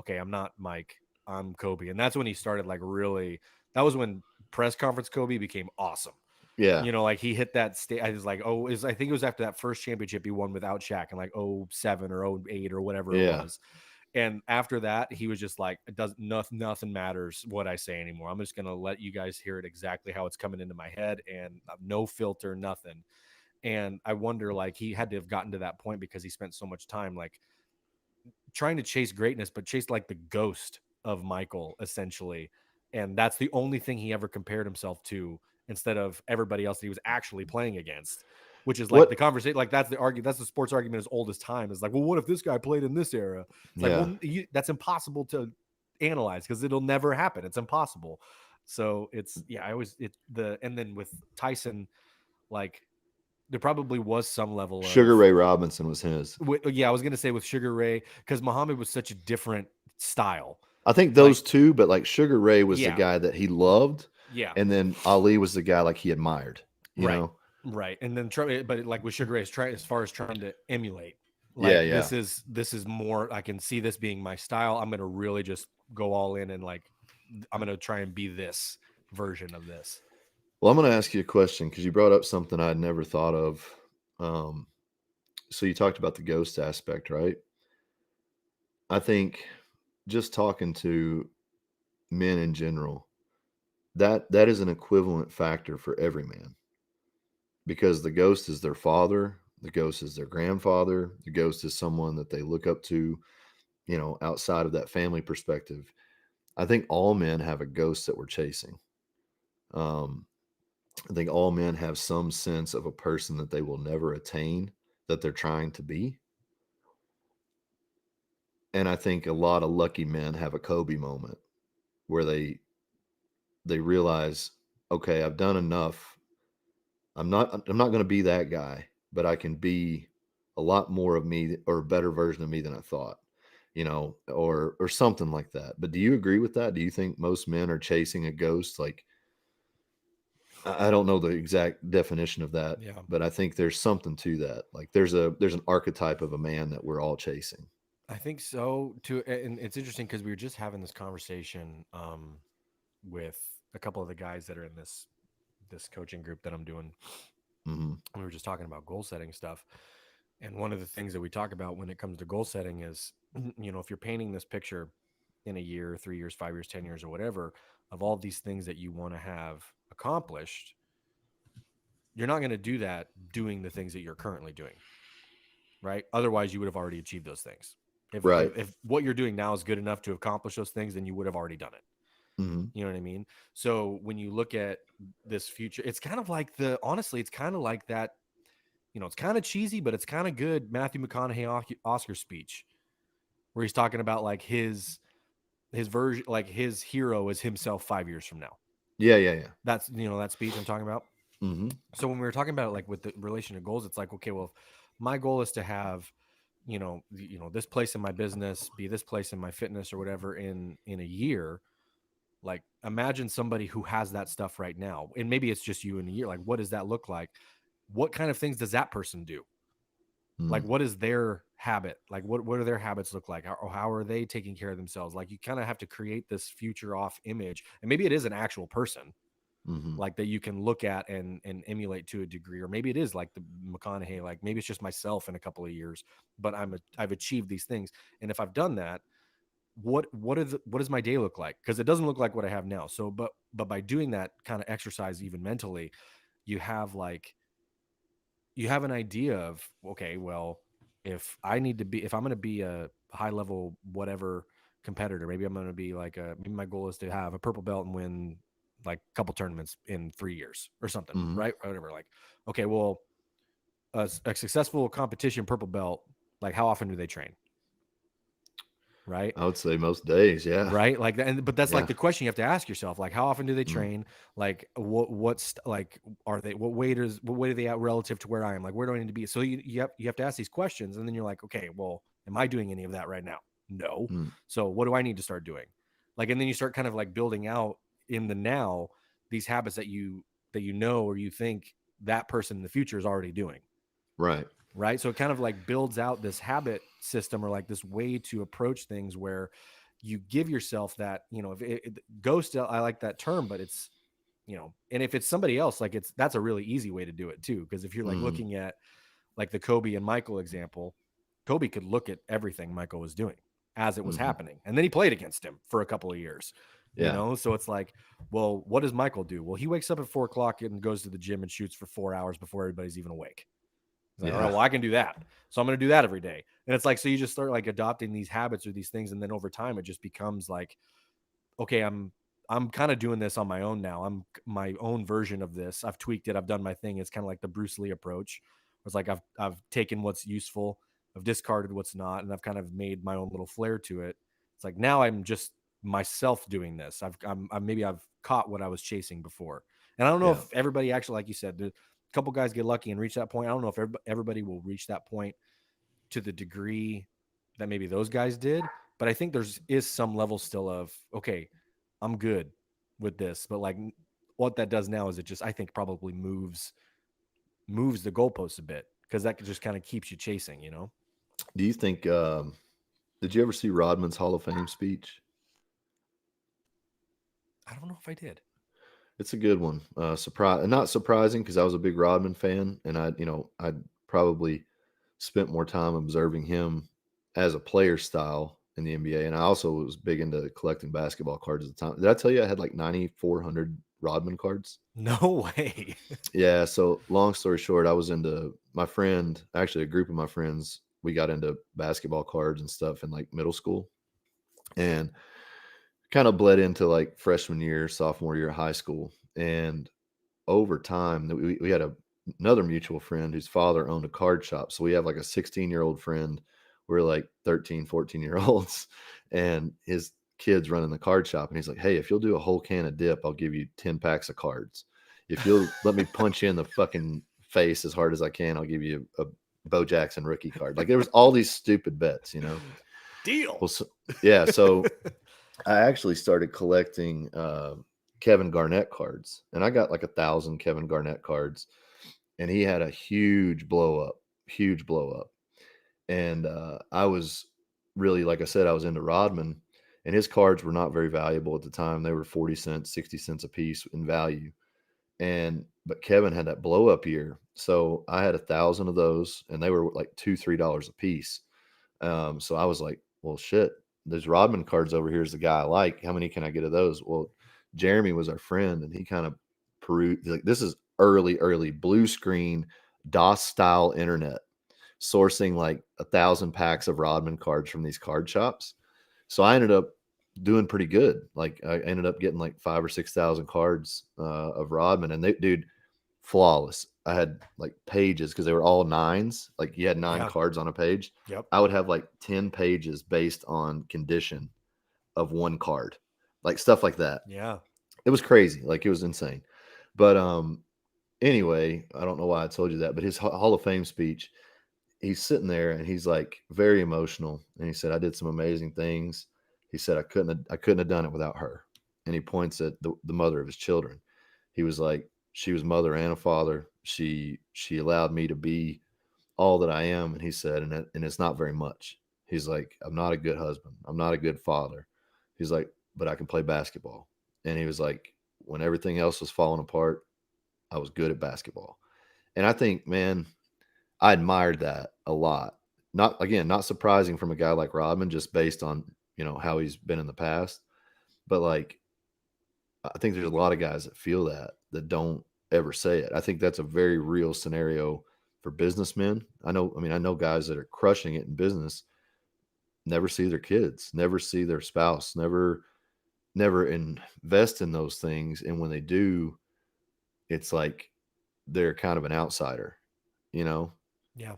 okay, I'm not Mike, I'm Kobe. And that's when he started like really, that was when press conference Kobe became awesome. Yeah. Like he hit that state. I was like, I think it was after that first championship he won without Shaq in like 07 or 08 or whatever it Yeah. was. And after that, he was just like, it does nothing matters what I say anymore. I'm just gonna let you guys hear it exactly how it's coming into my head, and no filter, nothing. And I wonder, like, he had to have gotten to that point because he spent so much time like trying to chase greatness, but chase like the ghost of Michael essentially. And that's the only thing he ever compared himself to instead of everybody else that he was actually playing against, which is like the What? conversation. Like that's the argument. That's the sports argument as old as time. Is like, well, what if this guy played in this era? It's like, Yeah. well, that's impossible to analyze because it'll never happen. It's impossible. So I always, and then with Tyson, like there probably was some level Sugar of Ray Robinson was his. I was gonna say with Sugar Ray because Muhammad was such a different style. I think Like, those two, but like Sugar Ray was the yeah, guy that he loved, yeah, and then Ali was the guy like he admired. You right, know? right. And then but like with Sugar Ray, as far as trying to emulate, Yeah. like Yeah. this is more. I can see this being my style. I'm gonna really just go all in and like I'm gonna try and be this version of this. Well, I'm going to ask you a question because you brought up something I'd never thought of. Um, so you talked about the ghost aspect, right? I think just talking to men in general, that is an equivalent factor for every man because the ghost is their father, the ghost is their grandfather, the ghost is someone that they look up to, outside of that family perspective. I think all men have a ghost that we're chasing. Um, I think all men have some sense of a person that they will never attain that they're trying to be. And I think a lot of lucky men have a Kobe moment where they realize, okay, I've done enough. I'm not going to be that guy, but I can be a lot more of me or a better version of me than I thought, or something like that. But do you agree with that? Do you think most men are chasing a ghost? Like, I don't know the exact definition of that, Yeah, but I think there's something to that. Like there's an archetype of a man that we're all chasing. I think so too. And it's interesting because we were just having this conversation with a couple of the guys that are in this coaching group that I'm doing. Hmm. We were just talking about goal setting stuff. And one of the things that we talk about when it comes to goal setting is, if you're painting this picture in a year, 3 years, 5 years, 10 years, or whatever, of all these things that you want to have accomplished, you're not going to do that doing the things that you're currently doing, right? Otherwise, you would have already achieved those things. Right. If what you're doing now is good enough to accomplish those things, then you would have already done it. Hmm. You know what I mean? So when you look at this future, it's kind of like honestly, it's kind of like that. It's kind of cheesy, but it's kind of good. Matthew McConaughey Oscar speech where he's talking about like his version, like his hero is himself 5 years from now. Yeah, yeah, yeah. That's that speech I'm talking about. Hmm. So when we were talking about it, like with the relation to goals, it's like, okay, well, my goal is to have this place in my business, be this place in my fitness or whatever in a year. Like imagine somebody who has that stuff right now, and maybe it's just you in a year. Like, what does that look like? What kind of things does that person do? Like, what is their habit? Like, what do their habits look like? How are they taking care of themselves? Like, you kind of have to create this future off image, and maybe it is an actual person, Hmm. like that you can look at and emulate to a degree, or maybe it is like the McConaughey. Like, maybe it's just myself in a couple of years, but I've achieved these things, and if I've done that, what does my day look like? Because it doesn't look like what I have now. So, but by doing that kind of exercise, even mentally, you have like you have an idea of, okay, well, if I'm going to be a high level whatever competitor, maybe I'm going to be like maybe my goal is to have a purple belt and win like a couple tournaments in 3 years or something, Hmm. right? Or whatever. Like, okay, well, a successful competition purple belt, like how often do they train, right? I would say most days. Yeah. Right, like that. But that's like Yeah. the question you have to ask yourself, like how often do they Mm. train? Like what's like, are they, what weight are they at relative to where I am? Like, where do I need to be? So you have to ask these questions, and then you're like, okay, well, am I doing any of that right now? No. Mm. So what do I need to start doing? Like, and then you start kind of like building out in the now these habits that you know, or you think that person in the future is already doing. Right. Right, so it kind of like builds out this habit system, or like this way to approach things where you give yourself that, if ghost, I like that term, but it's, and if it's somebody else, like that's a really easy way to do it too, because if you're like Hmm. looking at like the Kobe and Michael example, Kobe could look at everything Michael was doing as it was Hmm. happening, and then he played against him for a couple of years. Yeah. So it's like, well, what does Michael do? Well, he wakes up at 4 o'clock and goes to the gym and shoots for 4 hours before everybody's even awake. He's like, all right, Yeah. well, I can do that. So I'm going to do that every day. And it's like, so you just start like adopting these habits or these things. And then over time, it just becomes like, okay, I'm kind of doing this on my own now. I'm my own version of this. I've tweaked it. I've done my thing. It's kind of like the Bruce Lee approach. It's like, I've taken what's useful, I've discarded what's not, and I've kind of made my own little flair to it. It's like, now I'm just myself doing this. Maybe I've caught what I was chasing before. And I don't know Yeah. if everybody actually, like you said, a couple guys get lucky and reach that point. I don't know if everybody will reach that point to the degree that maybe those guys did, but I think is some level still of, okay, I'm good with this. But like what that does now is it just, I think, probably moves the goalposts a bit, because that just kind of keeps you chasing. Do you think? Did you ever see Rodman's Hall of Fame speech? I don't know if I did. It's a good one. Not surprising because I was a big Rodman fan, and I'd probably spent more time observing him as a player style in the NBA, and I also was big into collecting basketball cards at the time. Did I tell you I had like 9,400 Rodman cards? No way. Yeah. So long story short, I was into my friend, actually a group of my friends. We got into basketball cards and stuff in like middle school, and kind of bled into like freshman year, sophomore year of high school. And over time, we had another mutual friend whose father owned a card shop. So we have like a 16-year-old friend. We're like 13, 14-year olds, and his kid's running the card shop. And he's like, hey, if you'll do a whole can of dip, I'll give you 10 packs of cards. If you'll let me punch you in the fucking face as hard as I can, I'll give you a Bo Jackson rookie card. Like there was all these stupid bets. Deal. Well, yeah. So I actually started collecting Kevin Garnett cards, and I got like 1,000 Kevin Garnett cards, and he had a huge blow up. And I was really, like I said, I was into Rodman, and his cards were not very valuable at the time. They were 40 cents, 60 cents a piece in value. But Kevin had that blow up year. So I had 1,000 of those, and they were like $2, $3 a piece. So I was like, well, shit. there's Rodman cards over here is the guy I like. How many can I get of those? Well, Jeremy was our friend, and he kind of perused. Like, this is early blue screen DOS style internet, sourcing like 1,000 packs of Rodman cards from these card shops. So I ended up doing pretty good. Like I ended up getting like 5 or 6 thousand cards of Rodman, and they, dude, flawless. I had like pages because they were all nines. Like you had nine Yeah. cards on a page. Yep. I would have like 10 pages based on condition of one card, like stuff like that. Yeah. It was crazy. Like it was insane. But anyway, I don't know why I told you that, but his Hall of Fame speech, he's sitting there and he's like very emotional, and he said, I did some amazing things. He said, I couldn't have done it without her. And he points at the mother of his children. He was like, she was mother and a father. She allowed me to be all that I am. And he said, and it's not very much. He's like, I'm not a good husband. I'm not a good father. He's like, but I can play basketball. And he was like, when everything else was falling apart, I was good at basketball. And I think, man, I admired that a lot. Not again, not surprising from a guy like Rodman, just based on how he's been in the past. But like, I think there's a lot of guys that feel that don't ever say it. I think that's a very real scenario for businessmen. I know guys that are crushing it in business, never see their kids, never see their spouse, never invest in those things, and when they do, it's like they're kind of an outsider, you know. Yeah.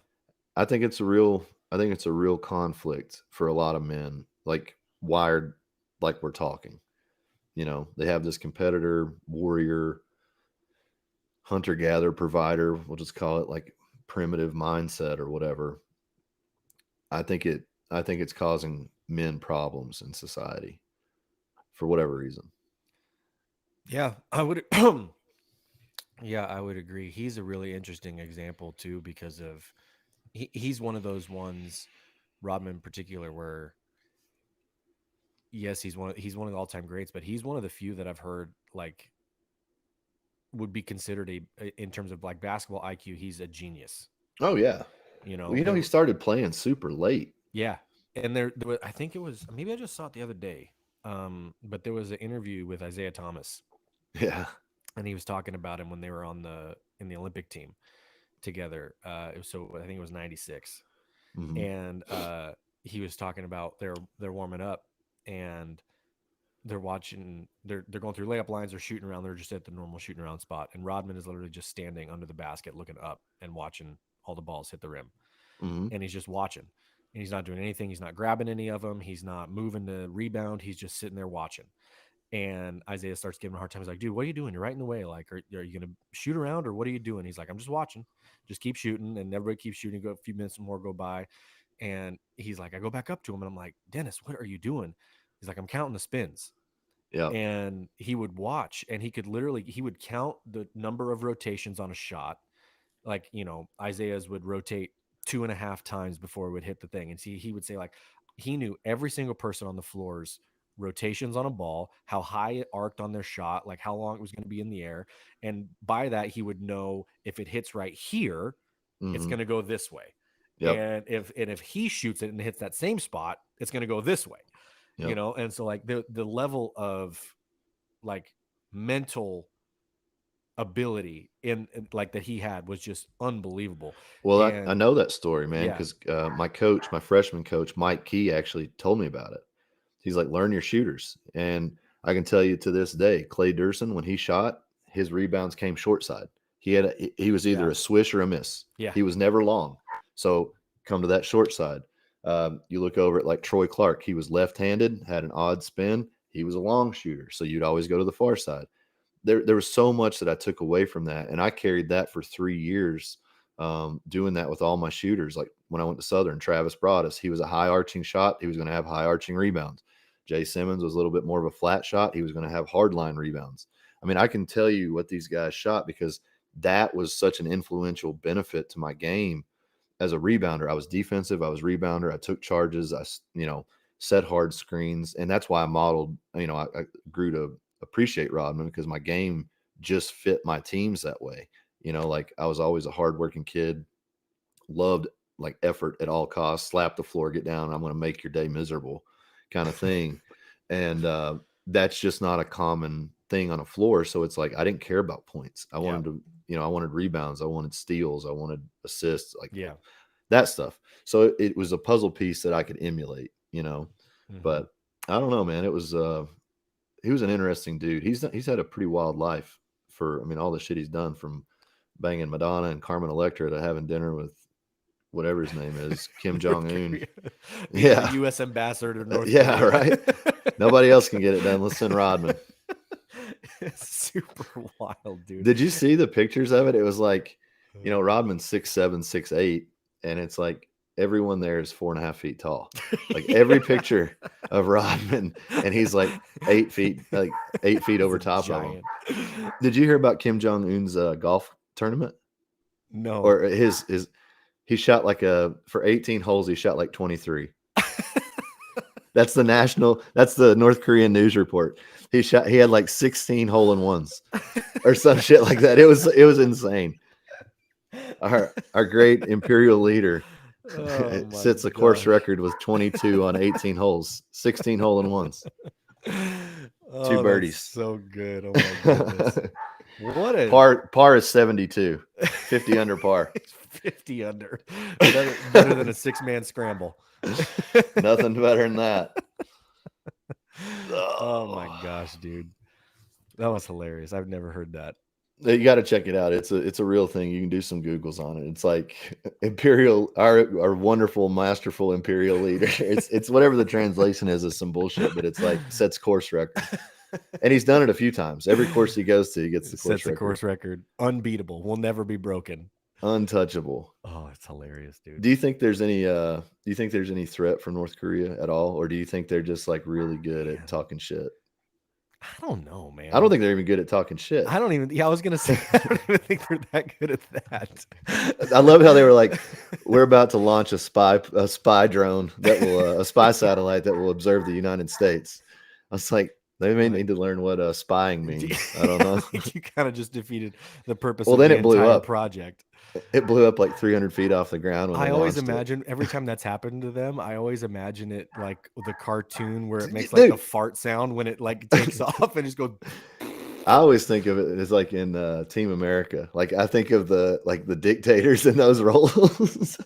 I think it's a real I think it's a real conflict for a lot of men, like wired like we're talking. They have this competitor, warrior, hunter gatherer, provider, we'll just call it like primitive mindset or whatever. I think it's causing men problems in society for whatever reason. Yeah. I would. Yeah, I would agree. He's a really interesting example too because of he's one of those ones, Rodman in particular, where yes, he's one of the all time greats, but he's one of the few that I've heard like would be considered in terms of like basketball IQ, he's a genius. Oh yeah. You Well, know, he started playing super late. yeah, and there was, I think it was maybe I just saw it the other day, but there was an interview with Isaiah Thomas, Yeah. and he was talking about him when they were on the in the Olympic team together. So I think it was '96, Hmm. and he was talking about they're warming up and they're going through layup lines, they're shooting around, they're just at the normal shooting around spot, and Rodman is literally just standing under the basket looking up and watching all the balls hit the rim, Hmm. and he's just watching, and he's not doing anything, he's not grabbing any of them, he's not moving to rebound, he's just sitting there watching. And Isaiah starts giving him a hard time. He's like, dude, what are you doing? You're right in the way. Like, are you going to shoot around or what are you doing? He's like, I'm just watching. Just keep shooting. And everybody keeps shooting. Go a few minutes more go by. And he's like, I go back up to him and I'm like, Dennis, what are you doing? He's like, I'm counting the spins. Yep. And he would watch and he would count the number of rotations on a shot. Like, Isaiah's would rotate 2.5 times before it would hit the thing. And see, he would say, like, he knew every single person on the floor's rotations on a ball, how high it arced on their shot, like how long it was going to be in the air. And by that, he would know if it hits right here, it's Hmm. going to go this way. Yep. And if he shoots it and hits that same spot, it's going to go this way. Yep. And so like the level of like mental ability in like that he had was just unbelievable. Well, I And know that story, man, yeah, because my coach, my freshman coach, Mike Key, actually told me about it. He's like, learn your shooters. And I can tell you to this day, Clay Durson, when he shot, his rebounds came short side. He was either yeah, a swish or a miss. yeah, He was never long. So come to that short side. You look over at like Troy Clark. He was left-handed, had an odd spin. He was a long shooter. So you'd always go to the far side. There was so much that I took away from that, and I carried that for 3 years, doing that with all my shooters. Like when I went to Southern, Travis brought us. He was a high arching shot. He was going to have high arching rebounds. Jay Simmons was a little bit more of a flat shot. He was going to have hard line rebounds. I mean, I can tell you what these guys shot because that was such an influential benefit to my game as a rebounder. I was defensive. I was rebounder. I took charges. Set hard screens, and that's why I modeled. I grew to appreciate Rodman because my game just fit my teams that way. Like I was always a hardworking kid, loved like effort at all costs, slap the floor, get down. I'm going to make your day miserable kind of thing. And that's just not a common thing on a floor. So it's like I didn't care about points. I wanted to, I wanted rebounds, I wanted steals, I wanted assists, like that stuff. So it was a puzzle piece that I could emulate, But I don't know, man. It was he was an interesting dude. He's had a pretty wild life for, I mean, all the shit he's done, from banging Madonna and Carmen Electra to having dinner with whatever his name is, Kim Jong-un. Yeah, the U.S. ambassador to North yeah, Korea. Right. Nobody else can get it done. Let's send Rodman. It's super wild, dude. Did you see the pictures of it? It was like, Rodman's 6'7", 6'8", and it's like everyone there is 4.5 feet tall. Like every picture of Rodman, and he's like 8 feet, like 8 feet over top giant. Of him. Did you hear about Kim Jong-un's golf tournament? No. Or he shot like for 18 holes, he shot like 23. That's the North Korean news report. He had like 16 hole-in-ones or some shit like that. It was insane. Our great imperial leader sets a course record with 22 on 18 holes, 16 hole-in-ones. 2 birdies. So good. Oh my goodness. What a par is 72. 50 under par. 50 under. Better than a 6-man scramble. Nothing better than that. Oh my gosh, dude. That was hilarious. I've never heard that. You got to check it out. It's a real thing. You can do some Googles on it. It's like our wonderful, masterful imperial leader. It's whatever the translation is some bullshit, but it's like sets course record. And he's done it a few times. Every course he goes to, he gets the course record. Course record. Unbeatable. Will never be broken. Untouchable. Oh, it's hilarious, dude. Do you think there's any threat from North Korea at all, or do you think they're just like really good at talking shit? I don't know, man. I don't think they're even good at talking shit. I was gonna say I don't even think they're that good at that. I love how they were like, we're about to launch a spy drone that will a spy satellite that will observe the United States. I was like, they may need to learn what spying means. I don't know. You kind of just defeated the purpose of the it blew entire up. Project. It blew up like 300 feet off the ground. When I always imagine every time that's happened to them, I always imagine it like the cartoon where it makes like the fart sound when it like takes off and just goes. I always think of it as like in Team America. Like I think of the dictators in those roles.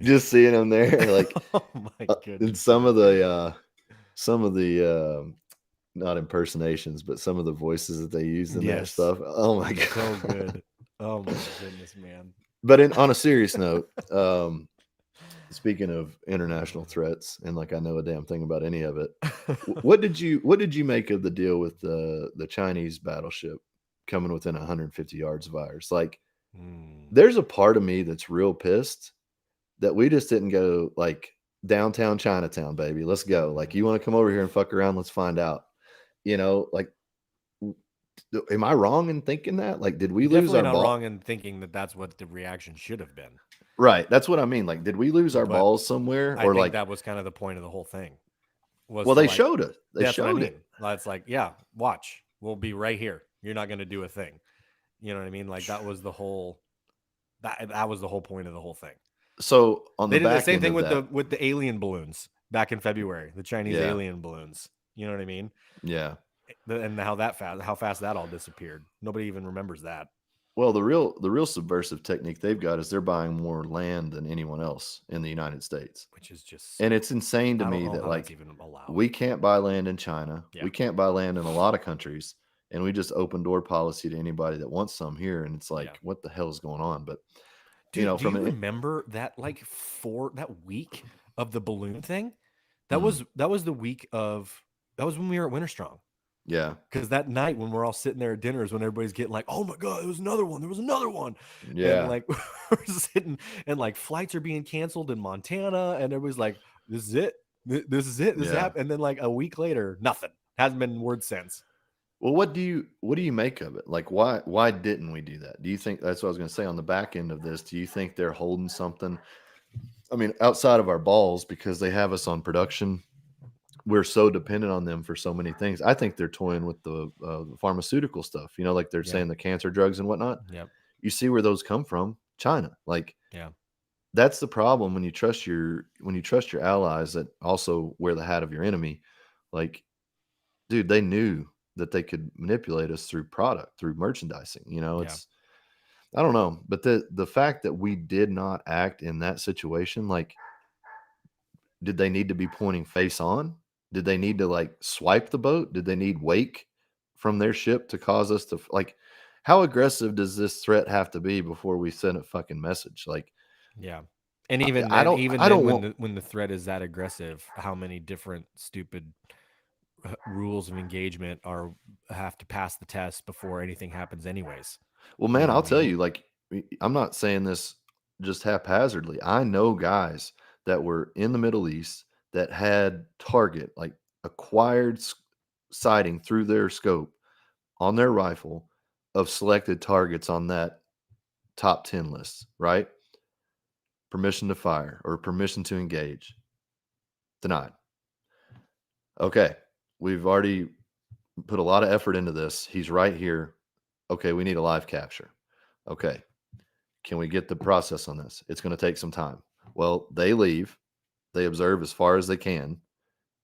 Just seeing them there, like, oh my goodness. And some of the not impersonations, but some of the voices that they use in that stuff. Oh my god, so good. Oh my goodness, man. But on a serious note, speaking of international threats, and like I know a damn thing about any of it, what did you make of the deal with the Chinese battleship coming within 150 yards of ours? Like, there's a part of me that's real pissed that we just didn't go like downtown Chinatown, baby. Let's go. Like, you want to come over here and fuck around? Let's find out. Like, am I wrong in thinking that? Like, did we lose our ball? Wrong in thinking that that's what the reaction should have been. Right. That's what I mean. Like, did we lose our balls somewhere? I think that was kind of the point of the whole thing. They showed it. They showed it. It's like, yeah, watch. We'll be right here. You're not going to do a thing. You know what I mean? Like, that was the whole. That was the whole point of the whole thing. So on they did the same thing with the alien balloons back in February. The Chinese alien balloons. You know what I mean? Yeah. And how fast that all disappeared. Nobody even remembers that. Well, the real subversive technique they've got is they're buying more land than anyone else in the United States, which is just and it's insane to me that like we can't buy land in China, we can't buy land in a lot of countries, and we just open door policy to anybody that wants some here, and it's like what the hell is going on? But dude, do you remember that like that week of the balloon thing? That was the week of. That was when we were at Winter Strong. Yeah. Because that night when we're all sitting there at dinner is when everybody's getting like, oh my God, there was another one. Yeah. And like we're sitting and like flights are being canceled in Montana. And everybody's like, this is it. This is it. This happened. And then like a week later, nothing. Hasn't been word since. Well, what do you make of it? Like, why didn't we do that? Do you think that's what I was going to say on the back end of this? Do you think they're holding something? I mean, outside of our balls, because they have us on production. We're so dependent on them for so many things. I think they're toying with the pharmaceutical stuff, like they're saying the cancer drugs and whatnot. Yep. You see where those come from? China. Like, that's the problem when you trust your allies that also wear the hat of your enemy. Like, dude, they knew that they could manipulate us through product, through merchandising. Yeah. It's I don't know, but the fact that we did not act in that situation, like, did they need to be pointing face on? Did they need to like swipe the boat? Did they need wake from their ship to cause us to like? How aggressive does this threat have to be before we send a fucking message? Like, Yeah. And I, even I then, don't, even I then, don't want. when the threat is that aggressive, how many different stupid rules of engagement are have to pass the test before anything happens, anyways? Well, You man, know what I'll I tell mean? you, like, I'm not saying this just haphazardly. I know guys that were in the Middle East that had target, like, acquired sighting through their scope on their rifle of selected targets on that top 10 list, right? Permission to fire or permission to engage. Denied. Okay. We've already put a lot of effort into this. He's right here. Okay. We need a live capture. Okay. Can we get the process on this? It's going to take some time. Well, they leave, they observe as far as they can,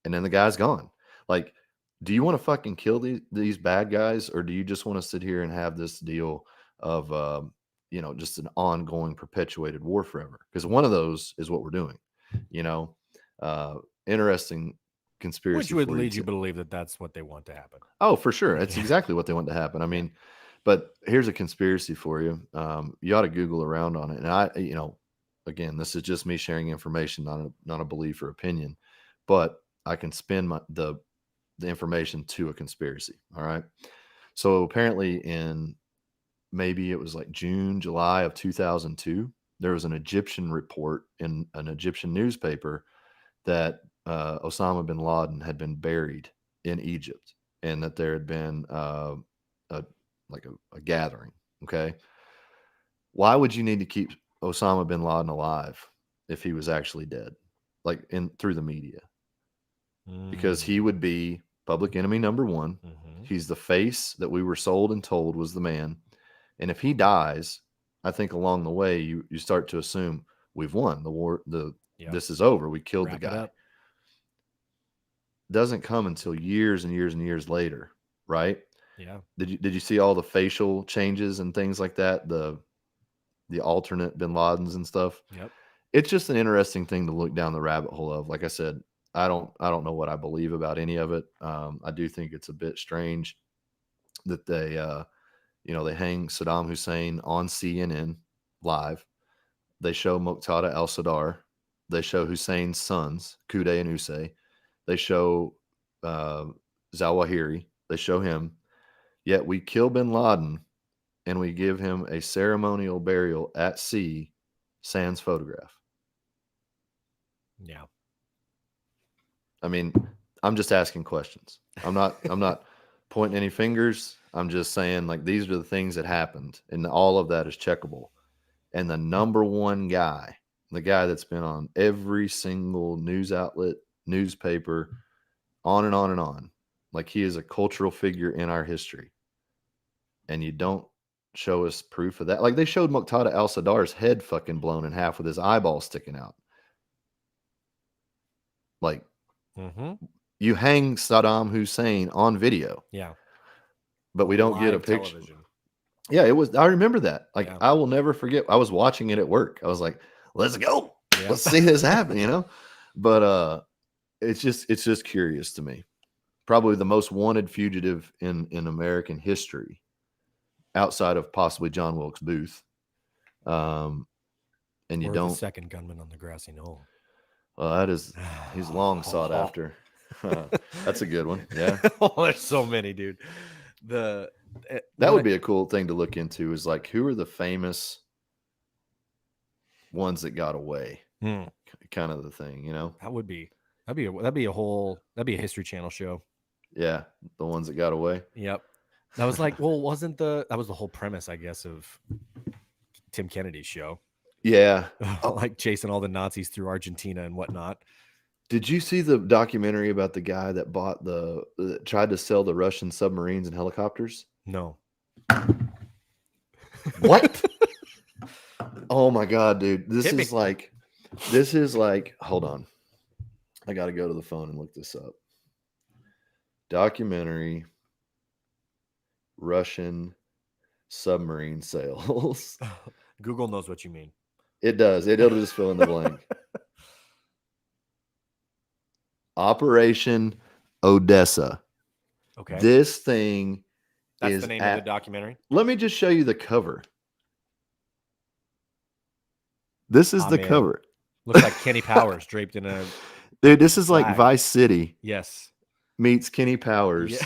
and then the guy's gone. Like, do you want to fucking kill these bad guys, or do you just want to sit here and have this deal of, just an ongoing, perpetuated war forever? Because one of those is what we're doing. You know, uh, interesting Which conspiracy would for you lead you too. to believe that that's what they want to happen. Oh, for sure. It's Yeah. exactly what they want to happen. I Yeah. mean, but here's a conspiracy for you. You ought to Google around on it. And again, this is just me sharing information, not a belief or opinion, but I can spin the information to a conspiracy. All right. So apparently in maybe it was like June, July of 2002, there was an Egyptian report in an Egyptian newspaper that Osama bin Laden had been buried in Egypt, and that there had been a a gathering. Okay, why would you need to keep Osama bin Laden alive if he was actually dead, like in through the media? Because he would be public enemy number one. Mm-hmm. He's the face that we were sold and told was the man, and if he dies, I think along the way you start to assume we've won the war. Yep. This is over. We killed the Wrap it guy. up. Doesn't come until years and years and years later, right? Yeah. Did you see all the facial changes and things like that? The alternate bin Ladens and stuff. Yep. It's just an interesting thing to look down the rabbit hole of. Like I said, I don't know what I believe about any of it. I do think it's a bit strange that they hang Saddam Hussein on CNN live. They show Muqtada al-Sadr. They show Hussein's sons, Qudai and Usay. They show uh, Zawahiri. They show him. Yet we kill bin Laden and we give him a ceremonial burial at sea, sans photograph. Yeah. I mean, I'm just asking questions. I'm not pointing any fingers. I'm just saying, like, these are the things that happened, and all of that is checkable. And the number one guy, the guy that's been on every single news outlet, newspaper, on and on and on, like, he is a cultural figure in our history. And you don't show us proof of that. Like, they showed Muqtada al-Sadr's head fucking blown in half with his eyeball sticking out. Like, Mm-hmm. you hang Saddam Hussein on video, Yeah. but we don't get a Live picture. television. Yeah, it was. I remember that. Like, Yeah. I will never forget. I was watching it at work. I was like, "Let's go, Yeah. let's see this happen," you know. But it's just curious to me. Probably the most wanted fugitive in American history, outside of possibly John Wilkes Booth. And you Or the don't. second gunman on the grassy knoll. Well, he's long sought after. That's a good one. Yeah, Oh, there's so many, dude. The that would be a cool thing to look into. Is like, who are the famous ones that got away? Kind of the thing, you know. That'd be a History Channel show. Yeah, the ones that got away. Yep. That was like, well, that was the whole premise, I guess, of Tim Kennedy's show. Yeah. Like chasing all the Nazis through Argentina and whatnot. Did you see the documentary about the guy that tried to sell the Russian submarines and helicopters? No. What? Oh my God, dude. Typically, This is like, hold on. I got to go to the phone and look this up. Documentary Russian submarine sales. Google knows what you mean. It does. It'll just fill in the blank. Operation Odessa. Okay, This thing that's the is name of the at. documentary. Let me just show you the cover. This is I'm the in. cover. Looks like Kenny Powers draped in a Dude, this is like flag. Vice City Yes. meets Kenny Yeah. Powers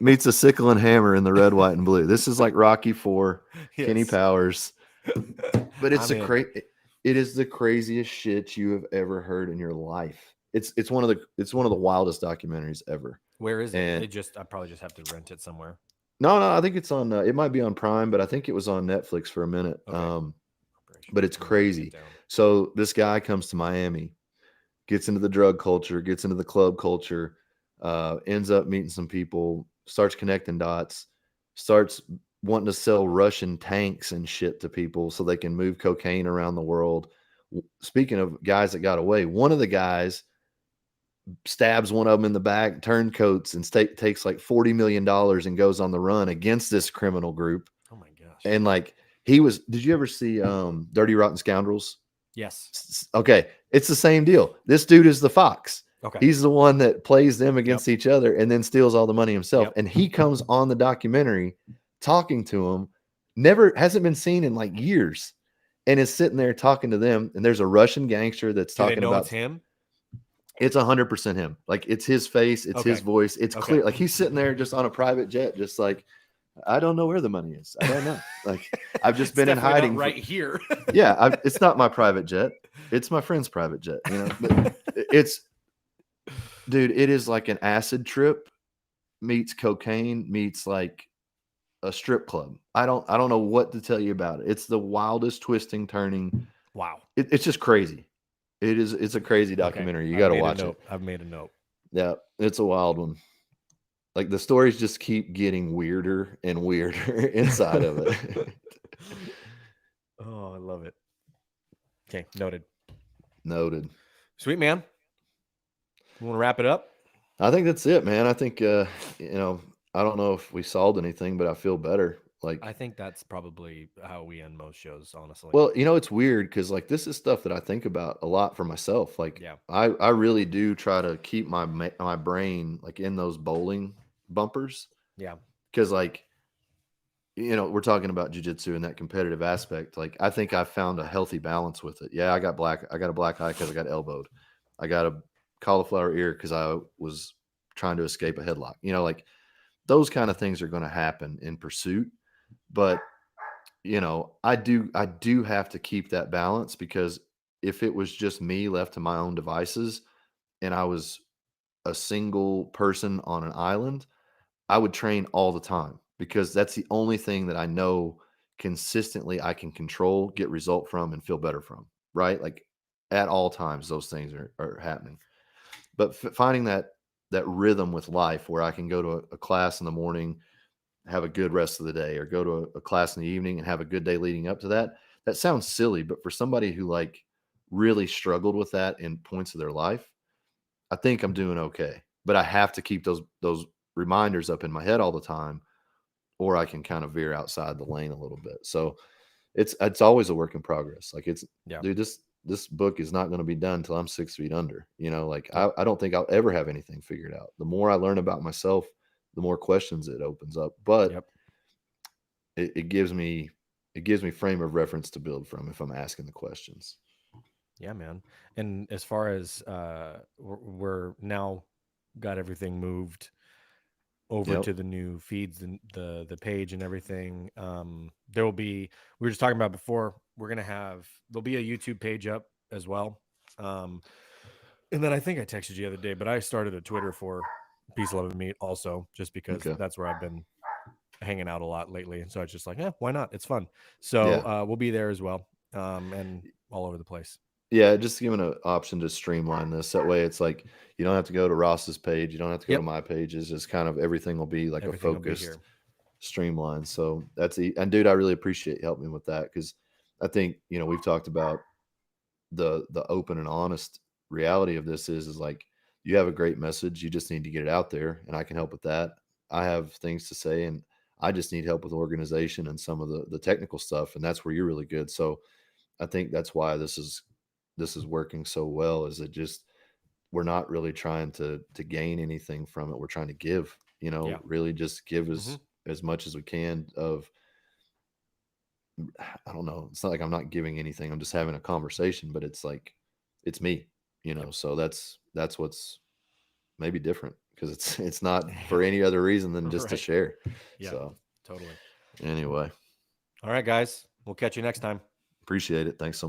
meets a sickle and hammer in the red, white, and blue. This is like Rocky IV, Kenny Yes. Powers. But I'm in. it is the craziest shit you have ever heard in your life. It's one of the wildest documentaries ever. Where is it? And I probably just have to rent it somewhere. no, I think it's on. It might be on Prime, but I think it was on Netflix for a minute. Okay. But it's I'm writing it crazy. down. So this guy comes to Miami, gets into the drug culture, gets into the club culture, ends up meeting some people, starts connecting dots, starts wanting to sell Russian tanks and shit to people so they can move cocaine around the world. Speaking of guys that got away, one of the guys stabs one of them in the back, turncoats, and takes like $40 million and goes on the run against this criminal group. Oh my gosh. And like he was, did you ever see Dirty Rotten Scoundrels? Yes. Okay, it's the same deal. This dude is the fox. Okay. He's the one that plays them against each other and then steals all the money himself. Yep. And he comes on the documentary talking to him, never hasn't been seen in like years, and is sitting there talking to them. And there's a Russian gangster that's Do they talking know about it's him? it's 100% him. Like it's his face, it's his Okay. voice. It's Okay. clear. Like he's sitting there just on a private jet, just like, I don't know where the money is. I don't know. Like I've just It's been in definitely not hiding right here. Yeah, it's not my private jet. It's my friend's private jet, you know. But it's dude, it is like an acid trip meets cocaine meets like a strip club. I don't know what to tell you about it. It's the wildest twisting, turning. Wow. It's just crazy. It's a crazy documentary. You got to watch it. I've made a note. Yeah, it's a wild one. Like the stories just keep getting weirder and weirder inside of it. Oh, I love it. Okay, noted. Noted. Sweet, man. You want to wrap it up? I think that's it, man. I think I don't know if we solved anything, but I feel better. Like, I think that's probably how we end most shows, honestly. well, it's weird because like this is stuff that I think about a lot for myself. Like, Yeah. I really do try to keep my brain like in those bowling bumpers Yeah. because like we're talking about jujitsu and that competitive aspect. Like, I think I found a healthy balance with it. Yeah, I got a black eye because I got elbowed. I got a cauliflower ear because I was trying to escape a headlock. Like those kind of things are going to happen in pursuit, but I do have to keep that balance because if it was just me left to my own devices and I was a single person on an island, I would train all the time because that's the only thing that I know consistently I can control, get result from, and feel better from. Right? Like at all times, those things are happening. But finding that rhythm with life where I can go to a class in the morning, have a good rest of the day, or go to a class in the evening and have a good day leading up to that. That sounds silly, but for somebody who like really struggled with that in points of their life, I think I'm doing okay. But I have to keep those reminders up in my head all the time, or I can kind of veer outside the lane a little bit. So it's always a work in progress. Like Yeah. dude, this book is not going to be done until I'm 6 feet under. Like Yep. I don't think I'll ever have anything figured out. The more I learn about myself, the more questions it opens up. But Yep. it gives me frame of reference to build from if I'm asking the questions. Yeah, man. And as far as we're now got everything moved over Yep. to the new feeds and the page and everything. There will be, we were just talking about before, there'll be a YouTube page up as well. And then I think I texted you the other day, but I started a Twitter for Peace, Love, and Meat also, just because Okay. that's where I've been hanging out a lot lately. And so I was just like, yeah, why not? It's fun. So Yeah. we'll be there as well, and all over the place. Yeah, just giving an option to streamline this. That way it's like you don't have to go to Ross's page, you don't have to go to Yep. my pages. Just kind of everything will be like a Everything will be focused here. streamline. So and dude, I really appreciate you helping me with that because I think, we've talked about the open and honest reality of this is like you have a great message, you just need to get it out there, and I can help with that. I have things to say, and I just need help with organization and some of the technical stuff, and that's where you're really good. So I think that's why this is working so well. Is it just we're not really trying to gain anything from it. We're trying to give, Yeah. really just give Hmm. as much as we can of I don't know. It's not like I'm not giving anything. I'm just having a conversation, but it's like it's me, Yep. So that's what's maybe different because it's not for any other reason than just to Right. share. Yeah. So Totally. anyway, All right, guys. We'll catch you next time. appreciate it. Thanks so